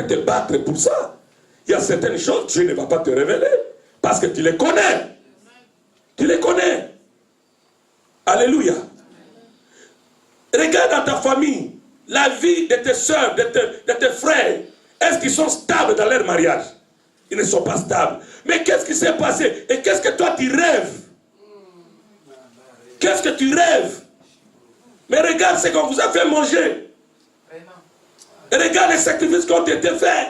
te battre pour ça. Il y a certaines choses, Dieu ne va pas te révéler. Parce que tu les connais. Tu les connais. Alléluia. Regarde dans ta famille, la vie de tes soeurs, de tes frères. Est-ce qu'ils sont stables dans leur mariage? Ils ne sont pas stables. Mais qu'est-ce qui s'est passé? Et qu'est-ce que toi tu rêves? Qu'est-ce que tu rêves? Mais regarde ce qu'on vous a fait manger. Et regarde les sacrifices qui ont été faits.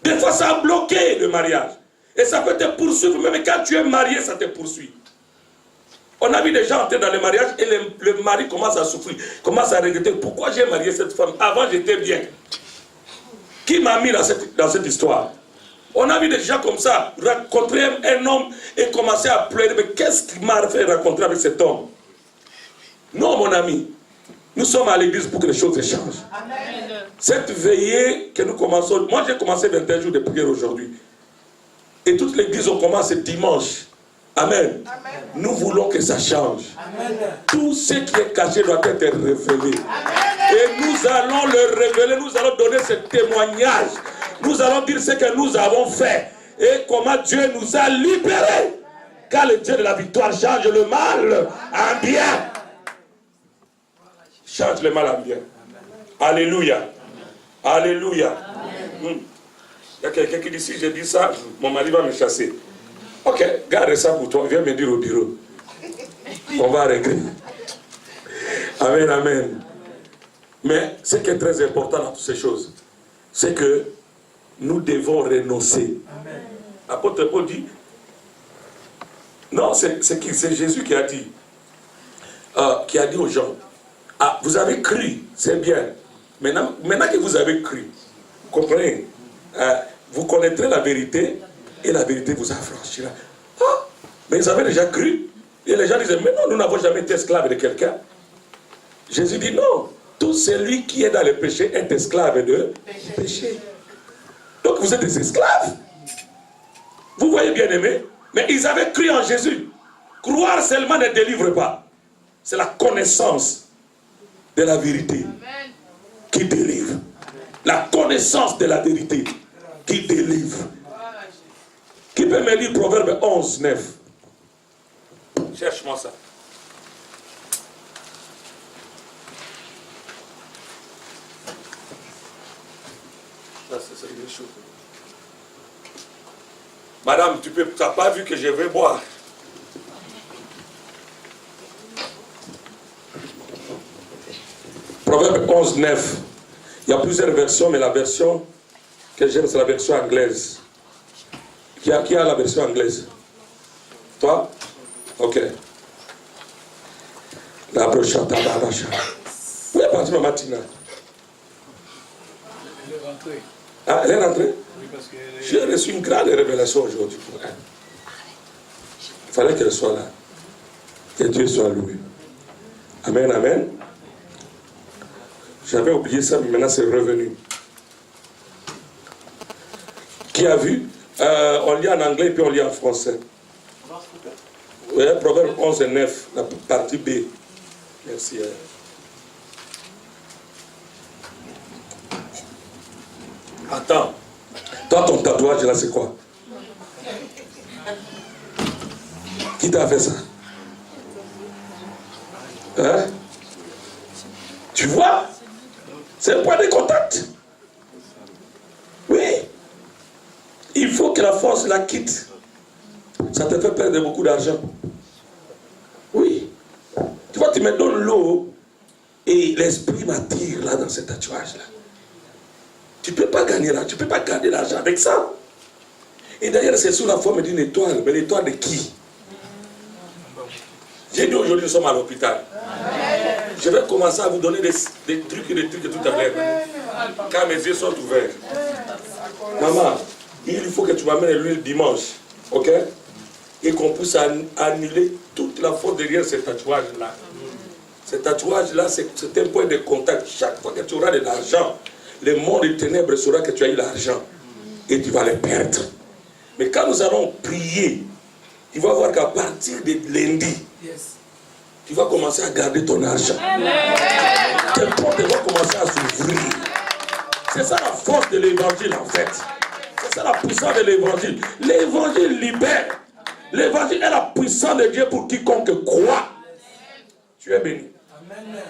Des fois, ça a bloqué le mariage. Et ça peut te poursuivre. Même quand tu es marié, ça te poursuit. On a vu des gens entrer dans le mariage et le mari commence à souffrir. Commence à regretter. Pourquoi j'ai marié cette femme? Avant, j'étais bien. Qui m'a mis dans cette histoire? On a vu des gens comme ça rencontrer un homme et commencer à pleurer. Mais qu'est-ce qui m'a fait rencontrer avec cet homme? Non, mon ami. Nous sommes à l'église pour que les choses changent. Amen. Cette veillée que nous commençons, moi j'ai commencé 21 jours de prière aujourd'hui. Et toute l'église, on commence dimanche. Amen. Amen. Nous voulons que ça change. Amen. Tout ce qui est caché doit être révélé. Amen. Et nous allons le révéler, nous allons donner ce témoignage. Nous allons dire ce que nous avons fait. Et comment Dieu nous a libérés. Car le Dieu de la victoire change le mal en bien. Change le mal en bien. Alléluia. Alléluia. Il y a quelqu'un qui dit, si je dis ça, mon mari va me chasser. Ok, garde ça pour toi. Viens me dire au bureau. On va régler. Amen, amen. Mais ce qui est très important dans toutes ces choses, c'est que nous devons renoncer. L'apôtre Paul dit, non, c'est Jésus qui a dit aux gens, ah, vous avez cru, c'est bien. Maintenant que vous avez cru, vous comprenez, vous connaîtrez la vérité et la vérité vous affranchira. Ah, mais ils avaient déjà cru. Et les gens disaient, mais non, nous n'avons jamais été esclaves de quelqu'un. Jésus dit non, tout celui qui est dans le péché est esclave de péché. Donc vous êtes des esclaves. Vous voyez bien aimé, mais ils avaient cru en Jésus. Croire seulement ne délivre pas. C'est la connaissance de la vérité qui délivre. La connaissance de la vérité qui délivre. Qui peut me lire Proverbe 11, 9? Cherche-moi ça. Ça, c'est une chose. Madame, tu n'as pas vu que je vais boire. Proverbe 11, 9. Il y a plusieurs versions, mais la version que j'aime, c'est la version anglaise. Qui a la version anglaise? Toi? Ok. La brochette à la vache. Où est partie ma matina? Elle est rentrée. Ah, elle est rentrée? Oui, parce que j'ai reçu une grande révélation aujourd'hui pour elle. Il fallait qu'elle soit là. Que Dieu soit loué. Amen, amen. J'avais oublié ça, mais maintenant c'est revenu. Qui a vu? On lit en anglais puis on lit en français. Oui, Proverbe 11 et 9, la partie B. Merci. Attends. Toi, ton tatouage là, c'est quoi? Qui t'a fait ça? Hein? Tu vois? C'est un point de contact. Oui. Il faut que la force la quitte. Ça te fait perdre beaucoup d'argent. Oui. Tu vois, tu me donnes l'eau et l'esprit m'attire là dans ce tatouage-là. Tu ne peux pas gagner là, tu ne peux pas gagner l'argent avec ça. Et d'ailleurs, c'est sous la forme d'une étoile. Mais l'étoile de qui? J'ai dit aujourd'hui, nous sommes à l'hôpital. Je vais commencer à vous donner des trucs tout à l'heure. Quand mes yeux sont ouverts. Maman, Il faut que tu m'amènes l'huile dimanche. Ok? Et qu'on puisse annuler toute la faute derrière ce tatouage-là. Ce tatouage-là, c'est un point de contact. Chaque fois que tu auras de l'argent, le monde des ténèbres saura que tu as eu l'argent. Et tu vas le perdre. Mais quand nous allons prier, tu vas voir qu'à partir de lundi, tu vas commencer à garder ton argent. Tes portes vont commencer à s'ouvrir. C'est ça la force de l'évangile en fait. C'est ça la puissance de l'évangile. L'évangile libère. L'évangile est la puissance de Dieu pour quiconque croit. Tu es béni. Amen.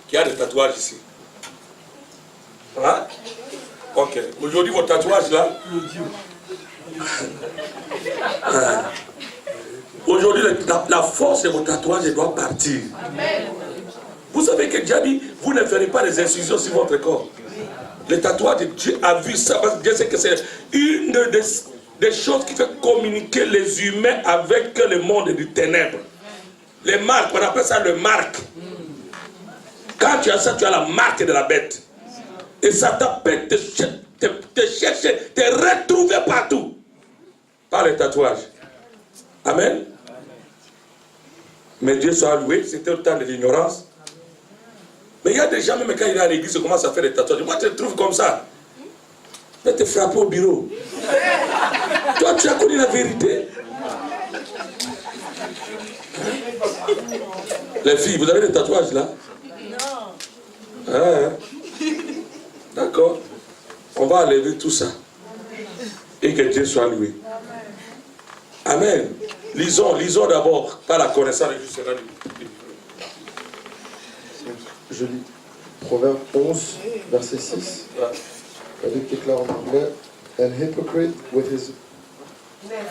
Qui a des tatouages ici? Hein? Ok. Aujourd'hui, votre tatouage là. Aujourd'hui, la force de votre tatouage doit partir. Amen. Vous savez que Dieu dit, vous ne ferez pas des incisions sur votre corps. Le tatouage, Dieu a vu ça parce que Dieu sait que c'est une des choses qui fait communiquer les humains avec le monde du ténèbre. Les marques, on appelle ça le marque. Quand tu as ça, tu as la marque de la bête. Et ça t'appelle te chercher, te retrouver partout. Par les tatouages. Amen. Mais Dieu soit loué, c'était le temps de l'ignorance. Mais il y a des gens, même quand il est à l'église, ils commencent à faire des tatouages. Moi, je te trouve comme ça. Je vais te frapper au bureau. Toi, tu as connu la vérité. Les filles, vous avez des tatouages là? Non. Ah, d'accord. On va enlever tout ça. Et que Dieu soit loué. Amen. Lisons d'abord par la connaissance de Dieu. Je lis Proverbe 11, verset 6. La Bible déclare en anglais, an hypocrite with his...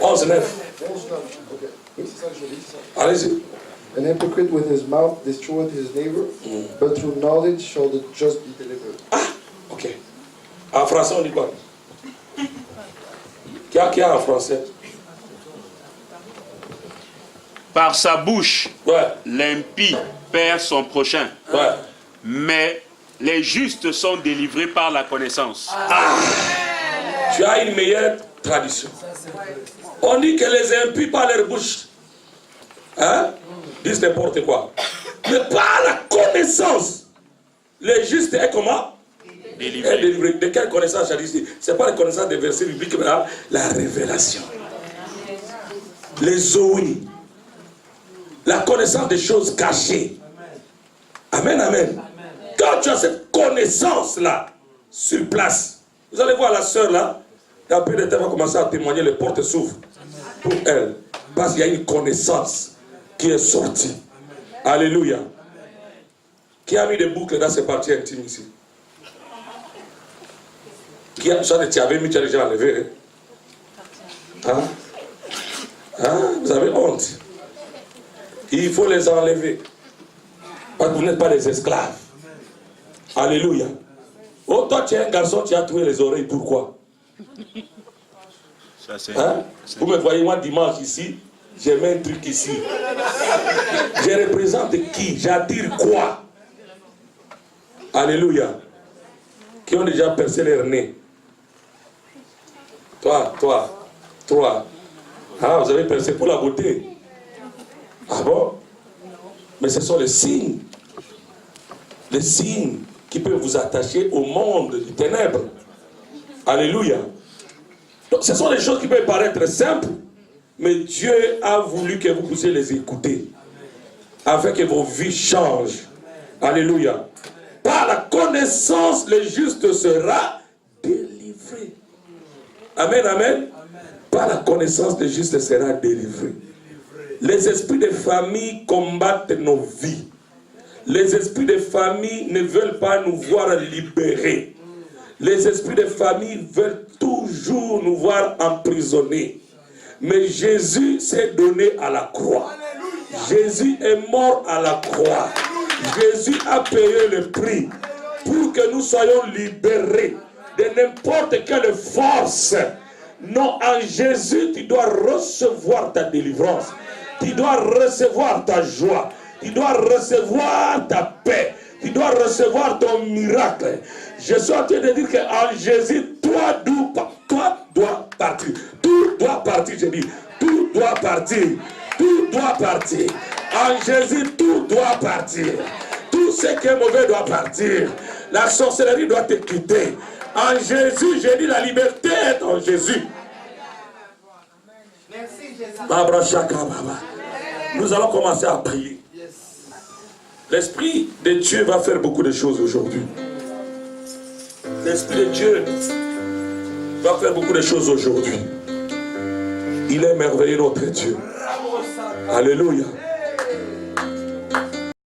11, 9. 11, 9. Ok. Oui, c'est ça que je lis. Allez-y. An hypocrite with his mouth destroyeth his neighbor, but through knowledge shall the just be delivered. Ah, ok. En français, on dit quoi? Qui a en français? Par sa bouche, Ouais. l'impie perd son prochain. Ouais. Mais les justes sont délivrés par la connaissance. Ah, tu as une meilleure tradition. On dit que les impies par leur bouche disent n'importe quoi. Mais par la connaissance, les justes est comment? Délivrés. Est délivré. De quelle connaissance j'ai dit? Ce n'est pas la connaissance des versets bibliques, mais la révélation. Les zoïs. La connaissance des choses cachées. Amen, amen. Quand tu as cette connaissance-là, sur place, vous allez voir la sœur là, la paix de terre va commencer à témoigner, les portes s'ouvrent pour elle. Parce qu'il y a une connaissance qui est sortie. Alléluia. Qui a mis des boucles dans ses parties intimes ici? Qui a, tu avais mis, tu as déjà enlevé. Hein? Hein? Vous avez honte. Il faut les enlever. Parce que vous n'êtes pas des esclaves. Alléluia. Oh, toi, tu es un garçon, tu as trouvé les oreilles. Pourquoi? Ça, hein? Vous me voyez, moi, dimanche ici, j'ai mis un truc ici. Je représente qui? J'attire quoi? Alléluia. Qui ont déjà percé leur nez? Toi. Ah, vous avez percé pour la beauté. Ah bon? Mais ce sont les signes. Les signes qui peuvent vous attacher au monde du ténèbre. Alléluia. Donc, ce sont des choses qui peuvent paraître simples, mais Dieu a voulu que vous puissiez les écouter, afin que vos vies changent. Alléluia. Par la connaissance, le juste sera délivré. Amen, amen. Par la connaissance, le juste sera délivré. Les esprits de famille combattent nos vies. Les esprits de famille ne veulent pas nous voir libérés. Les esprits de famille veulent toujours nous voir emprisonnés. Mais Jésus s'est donné à la croix. Jésus est mort à la croix. Jésus a payé le prix pour que nous soyons libérés de n'importe quelle force. Non, en Jésus, tu dois recevoir ta délivrance. Tu dois recevoir ta joie. Tu dois recevoir ta paix. Tu dois recevoir ton miracle. Je suis en train de dire qu'en Jésus, toi dois partir. Tout doit partir, je dis. Tout doit partir. Tout doit partir. En Jésus, tout doit partir. Tout ce qui est mauvais doit partir. La sorcellerie doit te quitter. En Jésus, j'ai dit la liberté est en Jésus. Nous allons commencer à prier. L'Esprit de Dieu va faire beaucoup de choses aujourd'hui. L'Esprit de Dieu va faire beaucoup de choses aujourd'hui. Il est merveilleux notre Dieu. Alléluia.